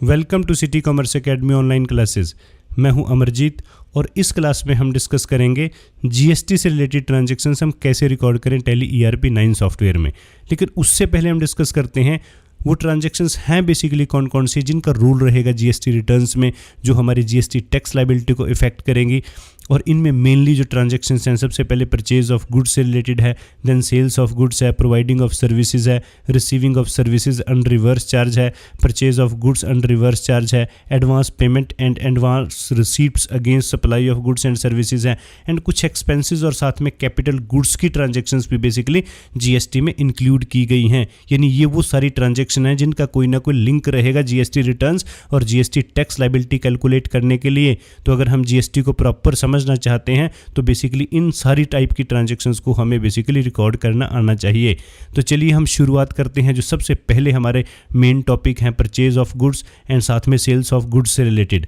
Welcome to City Commerce Academy online classes. मैं हूं अमरजीत और इस क्लास में हम डिस्कस करेंगे जीएसटी से रिलेटेड ट्रांजैक्शंस हम कैसे रिकॉर्ड करें टैली ERP 9 सॉफ्टवेयर में। लेकिन उससे पहले हम डिस्कस करते हैं वो ट्रांजैक्शंस हैं बेसिकली कौन कौन सी जिनका रूल रहेगा जीएसटी रिटर्न्स में, जो हमारी जीएसटी टैक्स लायबिलिटी को इफेक्ट करेंगी। और इनमें मेनली जो ट्रांजैक्शंस हैं, सबसे पहले परचेज ऑफ गुड्स से रिलेटेड है, देन सेल्स ऑफ गुड्स है, प्रोवाइडिंग ऑफ सर्विसेज है, receiving of services under reverse charge है, purchase of goods under reverse charge है, advance payment and advance receipts against supply of goods and services है, and कुछ expenses और साथ में capital goods की ट्रांजैक्शंस भी बेसिकली जीएसटी में इंक्लूड की गई हैं। यानी ये वो सारी ट्रांजैक्शन है जिनका कोई ना कोई लिंक रहेगा जीएसटी रिटर्न्स और जीएसटी टैक्स लायबिलिटी कैलकुलेट करने के लिए। तो अगर हम जीएसटी को प्रॉपर समझना चाहते हैं तो बेसिकली इन सारी टाइप की ट्रांजैक्शंस को हमें बेसिकली रिकॉर्ड करना आना चाहिए। तो चलिए हम शुरुआत करते हैं। जो सबसे पहले हमारे मेन टॉपिक हैं परचेज ऑफ गुड्स एंड साथ में सेल्स ऑफ गुड्स से रिलेटेड।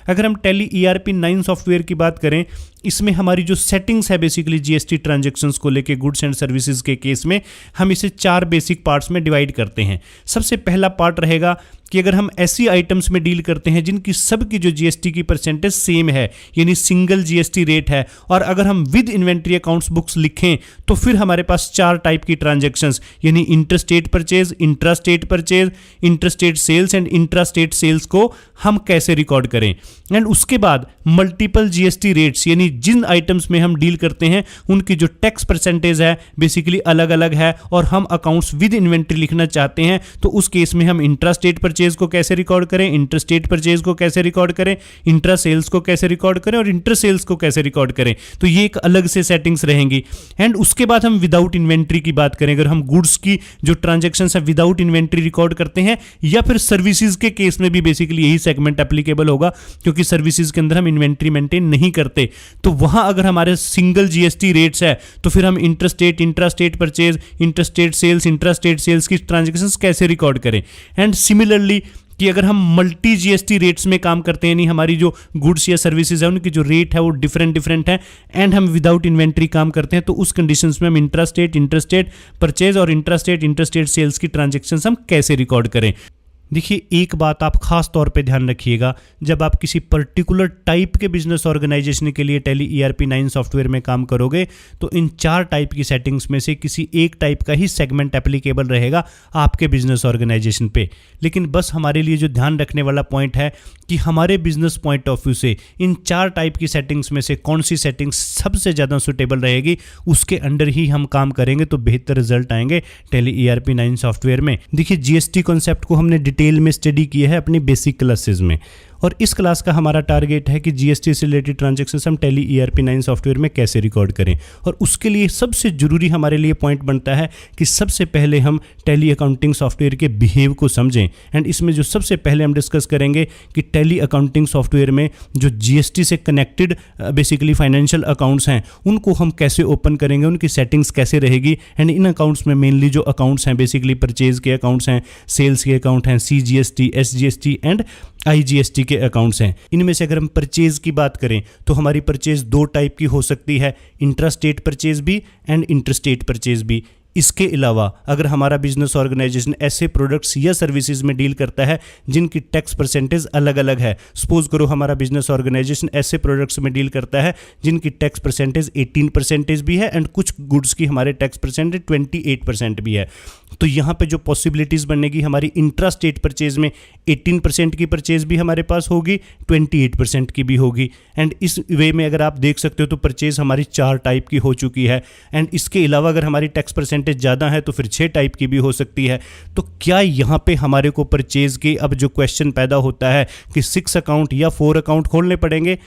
अगर हम टैली ERP 9 सॉफ्टवेयर की बात करें, इसमें हमारी जो सेटिंग्स है बेसिकली जीएसटी ट्रांजैक्शंस को लेके गुड्स एंड सर्विसेज के केस में हम इसे 4 बेसिक पार्ट्स में डिवाइड करते हैं। सबसे पहला पार्ट रहेगा कि अगर हम ऐसी आइटम्स में डील करते हैं जिनकी सबकी जो जीएसटी की परसेंटेज सेम है, यानी सिंगल जीएसटी रेट है, और अगर हम विद इन्वेंट्री अकाउंट्स बुक्स लिखें तो फिर हमारे पास 4 टाइप की ट्रांजैक्शंस यानी interstate purchase, intrastate purchase, interstate sales and intrastate sales को हम कैसे रिकॉर्ड करें। एंड उसके बाद मल्टीपल जीएसटी रेट्स, यानी जिन आइटम्स में हम डील करते हैं उनकी जो टैक्स परसेंटेज है बेसिकली अलग अलग है और हम अकाउंट्स विद इन्वेंट्री लिखना चाहते हैं, तो उस केस में हम इंट्रास्टेट परचेज को कैसे रिकॉर्ड करें, इंटरस्टेट परचेज को कैसे रिकॉर्ड करें, इंट्रा सेल्स को कैसे रिकॉर्ड करें और इंटर सेल्स को कैसे रिकॉर्ड करें। तो ये एक अलग से सेटिंग्स रहेंगी। एंड उसके बाद हम विदाउट इन्वेंट्री की बात करें, अगर हम गुड्स की जो ट्रांजैक्शन है विदाउट इन्वेंट्री रिकॉर्ड करते हैं, या फिर सर्विसेज के केस में भी बेसिकली यही सेगमेंट एप्लीकेबल होगा, क्योंकि सर्विसेज के अंदर हम इन्वेंट्री मेंटेन नहीं करते। तो वहां अगर हमारे सिंगल जीएसटी रेट्स है तो फिर हम interstate, intrastate purchase, interstate sales, intrastate sales की ट्रांजैक्शंस कैसे रिकॉर्ड करें। एंड सिमिलरली कि अगर हम मल्टी जीएसटी रेट्स में काम करते हैं, यानी हमारी जो गुड्स या सर्विसेज है उनकी जो रेट है वो डिफरेंट है, एंड हम विदाउट इन्वेंट्री काम करते हैं, तो उस कंडीशंस में हम इंट्रास्टेट, इंटरस्टेट परचेज और इंट्रास्टेट, इंटरस्टेट सेल्स की ट्रांजैक्शंस हम कैसे रिकॉर्ड करें। देखिए, एक बात आप खास तौर पे ध्यान रखिएगा, जब आप किसी पर्टिकुलर टाइप के बिजनेस ऑर्गेनाइजेशन के लिए टैली ERP 9 सॉफ्टवेयर में काम करोगे तो इन 4 टाइप की सेटिंग्स में से किसी एक टाइप का ही सेगमेंट एप्लीकेबल रहेगा आपके बिजनेस ऑर्गेनाइजेशन पे। लेकिन बस हमारे लिए जो ध्यान रखने वाला पॉइंट है कि हमारे बिजनेस पॉइंट ऑफ व्यू से इन 4 टाइप की सेटिंग्स में से कौन सी सेटिंग्स सबसे ज़्यादा सुटेबल रहेगी, उसके अंडर ही हम काम करेंगे तो बेहतर रिजल्ट आएंगे टैली ERP 9 सॉफ्टवेयर में। देखिए, जीएसटी कॉन्सेप्ट को हमने डिटेल में स्टडी किया है अपनी बेसिक क्लासेस में, और इस क्लास का हमारा टारगेट है कि जीएसटी से रिलेटेड ट्रांजैक्शंस हम टैली ERP 9 सॉफ्टवेयर में कैसे रिकॉर्ड करें। और उसके लिए सबसे जरूरी हमारे लिए पॉइंट बनता है कि सबसे पहले हम टैली अकाउंटिंग सॉफ्टवेयर के बिहेव को समझें। एंड इसमें जो सबसे पहले हम डिस्कस करेंगे कि टैली अकाउंटिंग सॉफ्टवेयर में जो जीएसटी से कनेक्टेड बेसिकली फाइनेंशियल अकाउंट्स हैं उनको हम कैसे ओपन करेंगे, उनकी सेटिंग्स कैसे रहेगी। एंड इन अकाउंट्स में मेनली जो अकाउंट्स हैं बेसिकली परचेज के अकाउंट्स हैं, सेल्स के अकाउंट हैं, CGST, SGST एंड IGST के अकाउंट्स हैं। इनमें से अगर हम परचेज की बात करें तो हमारी परचेज 2 टाइप की हो सकती है, इंट्रास्टेट परचेज भी एंड इंटरस्टेट परचेज भी। इसके अलावा अगर हमारा बिजनेस ऑर्गेनाइजेशन ऐसे प्रोडक्ट्स या सर्विसेज में डील करता है जिनकी टैक्स परसेंटेज अलग अलग है, सपोज करो हमारा बिजनेस ऑर्गेनाइजेशन ऐसे प्रोडक्ट्स में डील करता है जिनकी टैक्स परसेंटेज 18% भी है एंड कुछ गुड्स की हमारे टैक्स परसेंटेज 28% भी है, तो यहाँ पे जो पॉसिबिलिटीज़ बनेगी हमारी इंट्रास्टेट परचेज में 18% की परचेज भी हमारे पास होगी, 28% की भी होगी। एंड इस वे में अगर आप देख सकते हो तो परचेज हमारी 4 टाइप की हो चुकी है। एंड इसके अलावा अगर हमारी टैक्स परसेंटेज ज़्यादा है तो फिर 6 टाइप की भी हो सकती है। तो क्या यहाँ पे हमारे को परचेज के अब जो क्वेश्चन पैदा होता है कि 6 अकाउंट या 4 अकाउंट खोलने पड़ेंगे।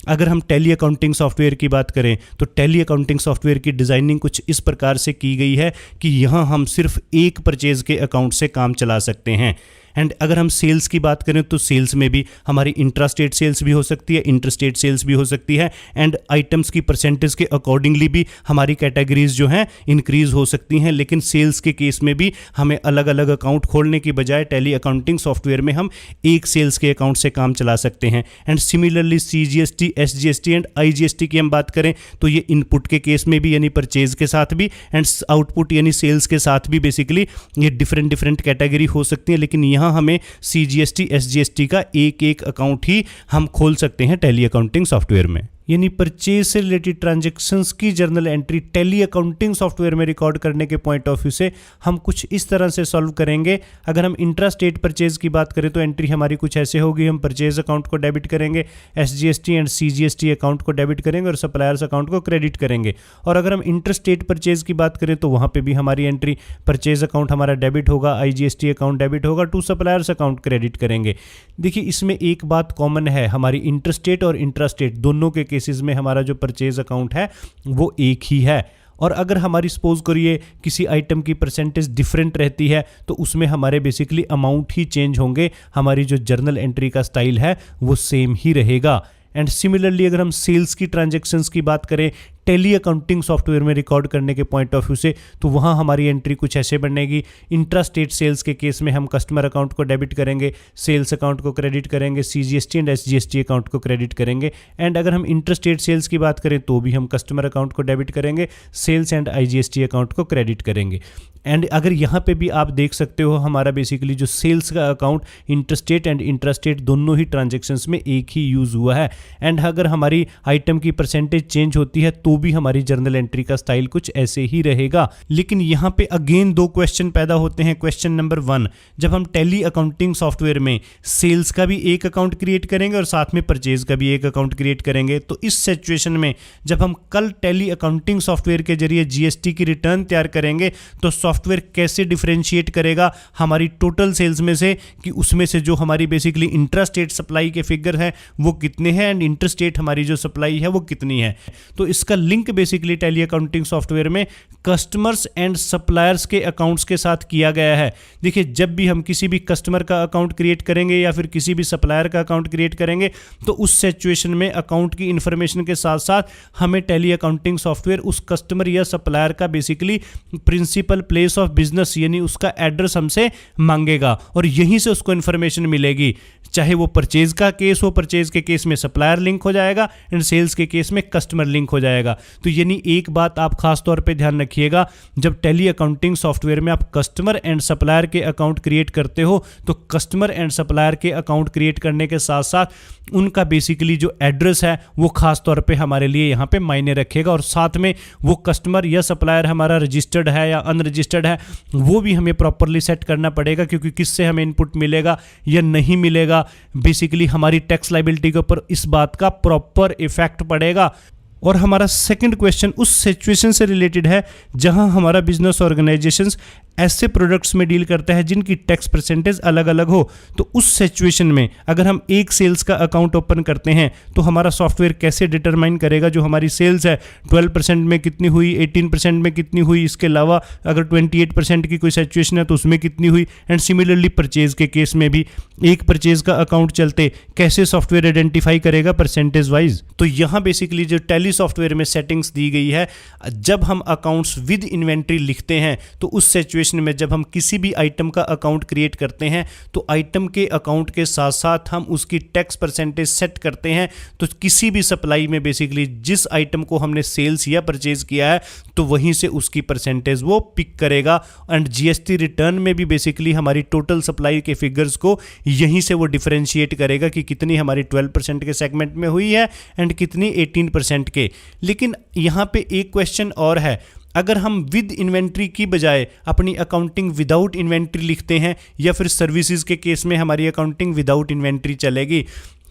अगर हम टैली अकाउंटिंग सॉफ्टवेयर की बात करें तो टैली अकाउंटिंग सॉफ्टवेयर की डिज़ाइनिंग कुछ इस प्रकार से की गई है कि यहाँ हम सिर्फ एक परचेज के अकाउंट से काम चला सकते हैं। एंड अगर हम सेल्स की बात करें तो सेल्स में भी हमारी इंट्रास्टेट सेल्स भी हो सकती है, इंटरस्टेट सेल्स भी हो सकती है, एंड आइटम्स की परसेंटेज के अकॉर्डिंगली भी हमारी कैटेगरीज जो हैं इंक्रीज हो सकती हैं। लेकिन सेल्स के केस में भी हमें अलग अलग अकाउंट खोलने की बजाय टैली अकाउंटिंग सॉफ्टवेयर में हम एक सेल्स के अकाउंट से काम चला सकते हैं। And similarly CGST, SGST and IGST की हम बात करें तो ये इनपुट के केस में भी यानी परचेज के साथ भी एंड आउटपुट यानी सेल्स के साथ भी बेसिकली ये डिफरेंट कैटेगरी हो सकती है। लेकिन यहाँ जहां हमें CGST SGST का एक एक अकाउंट ही हम खोल सकते हैं टैली अकाउंटिंग सॉफ्टवेयर में। यानी परचेज से रिलेटेड ट्रांजैक्शंस की journal entry tally accounting software में रिकॉर्ड करने के पॉइंट ऑफ व्यू से हम कुछ इस तरह से सॉल्व करेंगे। अगर हम इंट्रा स्टेट परचेज की बात करें तो एंट्री हमारी कुछ ऐसे होगी, हम परचेज अकाउंट को डेबिट करेंगे, SGST एंड CGST अकाउंट को डेबिट करेंगे और सप्लायर्स अकाउंट को क्रेडिट करेंगे। और अगर हम इंटर स्टेट परचेज की बात करें तो वहाँ पर भी हमारी एंट्री परचेज अकाउंट हमारा डेबिट होगा, IGST अकाउंट डेबिट होगा, टू सप्लायर्स अकाउंट क्रेडिट करेंगे। देखिए इसमें एक बात कॉमन है, हमारी इंटर स्टेट और इंट्रा स्टेट दोनों के केसेस में हमारा जो परचेज अकाउंट है वो एक ही है। और अगर हमारी सपोज करिए किसी आइटम की परसेंटेज डिफरेंट रहती है तो उसमें हमारे बेसिकली अमाउंट ही चेंज होंगे, हमारी जो जर्नल एंट्री का स्टाइल है वो सेम ही रहेगा। एंड सिमिलरली अगर हम सेल्स की ट्रांजैक्शंस की बात करें टैली अकाउंटिंग सॉफ्टवेयर में रिकॉर्ड करने के पॉइंट ऑफ व्यू से, तो वहाँ हमारी एंट्री कुछ ऐसे बनेगी। इंट्रा स्टेट सेल्स के केस में हम कस्टमर अकाउंट को डेबिट करेंगे, सेल्स अकाउंट को क्रेडिट करेंगे, CGST एंड SGST अकाउंट को क्रेडिट करेंगे। एंड अगर हम इंटर स्टेट सेल्स की बात करें तो भी हम कस्टमर अकाउंट को डेबिट करेंगे, सेल्स एंड IGST अकाउंट को क्रेडिट करेंगे। एंड अगर यहाँ पे भी आप देख सकते हो हमारा बेसिकली जो सेल्स का account inter state and intra state दोनों ही ट्रांजेक्शन्स में एक ही यूज़ हुआ है। एंड अगर हमारी आइटम की परसेंटेज चेंज होती है तो भी हमारी जर्नल एंट्री का स्टाइल कुछ ऐसे ही रहेगा। लेकिन यहाँ पे अगेन दो क्वेश्चन पैदा होते हैं। क्वेश्चन नंबर 1, जब हम टैली अकाउंटिंग सॉफ्टवेयर में सेल्स का भी एक अकाउंट क्रिएट करेंगे और साथ में परचेज का भी एक अकाउंट क्रिएट करेंगे, तो इस सिचुएशन में जब हम कल टैली अकाउंटिंग सॉफ्टवेयर के जरिए GST की रिटर्न तैयार करेंगे तो सॉफ्टवेयर कैसे डिफरेंशिएट करेगा हमारी टोटल सेल्स में से कि उसमें से जो हमारी बेसिकली इंट्रा स्टेट सप्लाई के फिगर है वो कितने हैं एंड इंटर स्टेट हमारी जो सप्लाई है वो कितनी है। तो इसका link basically tally accounting software में कस्टमर्स एंड सप्लायर्स के अकाउंट्स के साथ किया गया है। देखिए जब भी हम किसी भी कस्टमर का अकाउंट क्रिएट करेंगे या फिर किसी भी सप्लायर का अकाउंट क्रिएट करेंगे तो उस सिचुएशन में अकाउंट की इंफॉर्मेशन के साथ साथ हमें टैली अकाउंटिंग सॉफ्टवेयर उस कस्टमर या सप्लायर का basically principal place of business यानी उसका एड्रेस हमसे मांगेगा और यहीं से उसको इंफॉर्मेशन मिलेगी। चाहे वो परचेज का केस हो, परचेज के केस में सप्लायर लिंक हो जाएगा एंड सेल्स के केस में कस्टमर लिंक हो जाएगा। तो यानी एक बात आप खास तौर पे ध्यान रखिएगा, जब टैली अकाउंटिंग सॉफ्टवेयर में आप कस्टमर एंड सप्लायर के अकाउंट क्रिएट करते हो तो कस्टमर एंड सप्लायर के अकाउंट क्रिएट करने के साथ साथ उनका बेसिकली जो एड्रेस है वो खास तौर पे हमारे लिए यहाँ पे मायने रखेगा और साथ में वो कस्टमर या सप्लायर हमारा रजिस्टर्ड है या अनरजिस्टर्ड है वो भी हमें प्रॉपरली सेट करना पड़ेगा, क्योंकि किससे हमें इनपुट मिलेगा या नहीं मिलेगा बेसिकली हमारी टैक्स लायबिलिटी के ऊपर इस बात का प्रॉपर इफेक्ट पड़ेगा। और हमारा सेकंड क्वेश्चन उस सिचुएशन से रिलेटेड है जहां हमारा बिजनेस ऑर्गेनाइजेशंस ऐसे प्रोडक्ट्स में डील करता है जिनकी टैक्स परसेंटेज अलग अलग हो। तो उस सिचुएशन में अगर हम एक सेल्स का अकाउंट ओपन करते हैं तो हमारा सॉफ्टवेयर कैसे डिटरमाइन करेगा जो हमारी सेल्स है 12% में कितनी हुई, 18% में कितनी हुई, इसके अलावा अगर 28% की कोई सिचुएशन है तो उसमें कितनी हुई। एंड सिमिलरली परचेज के केस में भी एक परचेज का अकाउंट चलते कैसे सॉफ्टवेयर आइडेंटिफाई करेगा परसेंटेज वाइज। तो यहाँ बेसिकली जो टैली सॉफ्टवेयर में सेटिंग्स दी गई है, जब हम अकाउंट्स विद इन्वेंट्री लिखते हैं तो उस सिचुएशन में जब हम किसी भी आइटम का अकाउंट क्रिएट करते हैं तो आइटम के अकाउंट के साथ साथ हम उसकी टैक्स परसेंटेज सेट करते हैं। तो किसी भी सप्लाई में बेसिकली जिस आइटम को हमने सेल्स या परचेज किया है तो वहीं से उसकी परसेंटेज वो पिक करेगा। एंड GST रिटर्न में भी बेसिकली हमारी टोटल सप्लाई के फिगर्स को यहीं से वो डिफरेंशिएट करेगा कि कितनी हमारी 12% के सेगमेंट में हुई है एंड कितनी 18% के। लेकिन यहाँ पे एक क्वेश्चन और है, अगर हम विद इन्वेंट्री की बजाय अपनी अकाउंटिंग विदाउट इन्वेंट्री लिखते हैं या फिर सर्विसेज के केस में हमारी अकाउंटिंग विदाउट इन्वेंट्री चलेगी,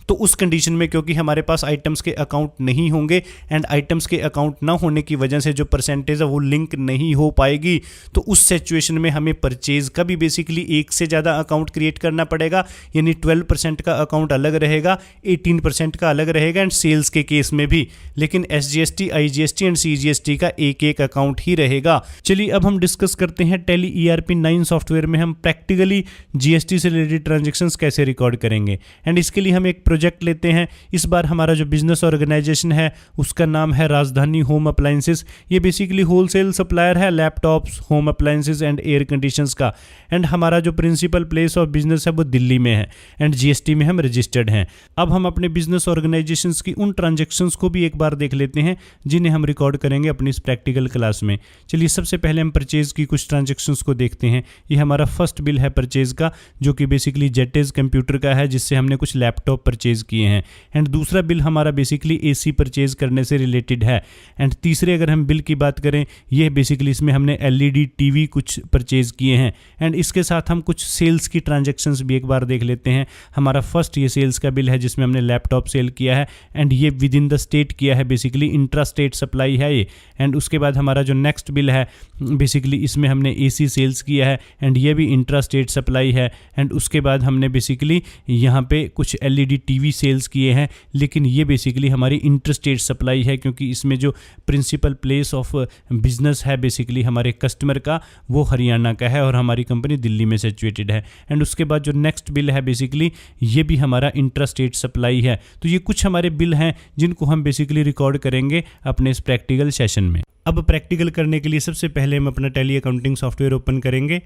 तो उस कंडीशन में क्योंकि हमारे पास आइटम्स के अकाउंट नहीं होंगे एंड आइटम्स के अकाउंट ना होने की वजह से जो परसेंटेज है वो लिंक नहीं हो पाएगी। तो उस सिचुएशन में हमें परचेज का भी बेसिकली एक से ज़्यादा अकाउंट क्रिएट करना पड़ेगा, यानी 12% का अकाउंट अलग रहेगा, 18% का अलग रहेगा एंड सेल्स के केस में भी। लेकिन SGST, IGST एंड CGST का एक एक अकाउंट ही रहेगा। चलिए अब हम डिस्कस करते हैं टैली ERP 9 सॉफ्टवेयर में हम प्रैक्टिकली GST से रिलेटेड ट्रांजेक्शन्स कैसे रिकॉर्ड करेंगे। एंड इसके लिए हम एक प्रोजेक्ट लेते हैं। इस बार हमारा जो बिजनेस ऑर्गेनाइजेशन है उसका नाम है राजधानी होम अप्लायंसेस। ये बेसिकली होलसेल सप्लायर है laptops, home appliances and air conditions का। एंड हमारा जो प्रिंसिपल प्लेस ऑफ बिजनेस है वो दिल्ली में है एंड जीएसटी में हम रजिस्टर्ड हैं। अब हम अपने बिजनेस ऑर्गेनाइजेशंस की उन ट्रांजैक्शंस को भी एक बार देख लेते हैं जिन्हें हम रिकॉर्ड करेंगे अपनी इस प्रैक्टिकल क्लास में। चलिए सबसे पहले हम परचेज की कुछ ट्रांजैक्शंस को देखते हैं। ये हमारा फर्स्ट बिल है परचेज का, जो कि बेसिकली जेटेज कंप्यूटर का है, जिससे हमने कुछ लैपटॉप परचेज किए हैं। एंड दूसरा बिल हमारा बेसिकली एसी परचेज करने से रिलेटेड है। एंड तीसरे अगर हम बिल की बात करें, ये बेसिकली इसमें हमने एलईडी टीवी कुछ परचेज किए हैं। एंड इसके साथ हम कुछ सेल्स की ट्रांजैक्शंस भी एक बार देख लेते हैं। हमारा फर्स्ट ये सेल्स का बिल है जिसमें हमने लैपटॉप सेल किया है एंड ये विद इन द स्टेट किया है, बेसिकली इंट्रा स्टेट सप्लाई है ये। एंड उसके बाद हमारा जो नेक्स्ट बिल है बेसिकली इसमें हमने एसी सेल्स किया है एंड ये भी इंट्रा स्टेट सप्लाई है। एंड उसके बाद हमने बेसिकली यहाँ पे कुछ एलईडी टीवी सेल्स किए हैं, लेकिन ये बेसिकली हमारी इंटर स्टेट सप्लाई है, क्योंकि इसमें जो प्रिंसिपल प्लेस ऑफ बिजनेस है बेसिकली हमारे कस्टमर का वो हरियाणा का है और हमारी कंपनी दिल्ली में सिचुएटेड है। एंड उसके बाद जो नेक्स्ट बिल है बेसिकली ये भी हमारा इंट्रा स्टेट सप्लाई है। तो ये कुछ हमारे बिल हैं जिनको हम बेसिकली रिकॉर्ड करेंगे अपने इस प्रैक्टिकल सेशन में। अब प्रैक्टिकल करने के लिए सबसे पहले हम अपना टैली अकाउंटिंग सॉफ्टवेयर ओपन करेंगे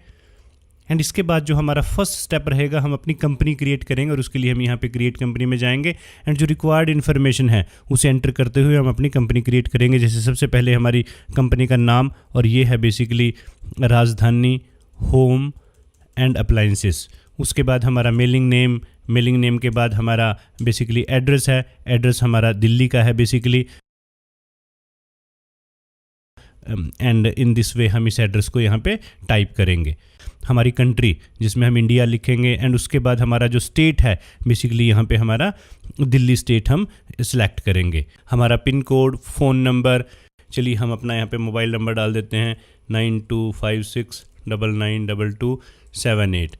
एंड इसके बाद जो हमारा फर्स्ट स्टेप रहेगा, हम अपनी कंपनी क्रिएट करेंगे और उसके लिए हम यहाँ पे क्रिएट कंपनी में जाएंगे एंड जो रिक्वायर्ड इन्फॉर्मेशन है उसे एंटर करते हुए हम अपनी कंपनी क्रिएट करेंगे। जैसे सबसे पहले हमारी कंपनी का नाम, और ये है बेसिकली राजधानी होम एंड अप्लायंसेस। उसके बाद हमारा मेलिंग नेम के बाद हमारा बेसिकली एड्रेस है, एड्रेस हमारा दिल्ली का है basically. And in this way हम इस एड्रेस को यहाँ पे टाइप करेंगे। हमारी कंट्री जिसमें हम इंडिया लिखेंगे एंड उसके बाद हमारा जो स्टेट है बेसिकली यहाँ पे हमारा दिल्ली स्टेट हम सिलेक्ट करेंगे। हमारा पिन कोड, फ़ोन नंबर, चलिए हम अपना यहाँ पे मोबाइल नंबर डाल देते हैं 9256992278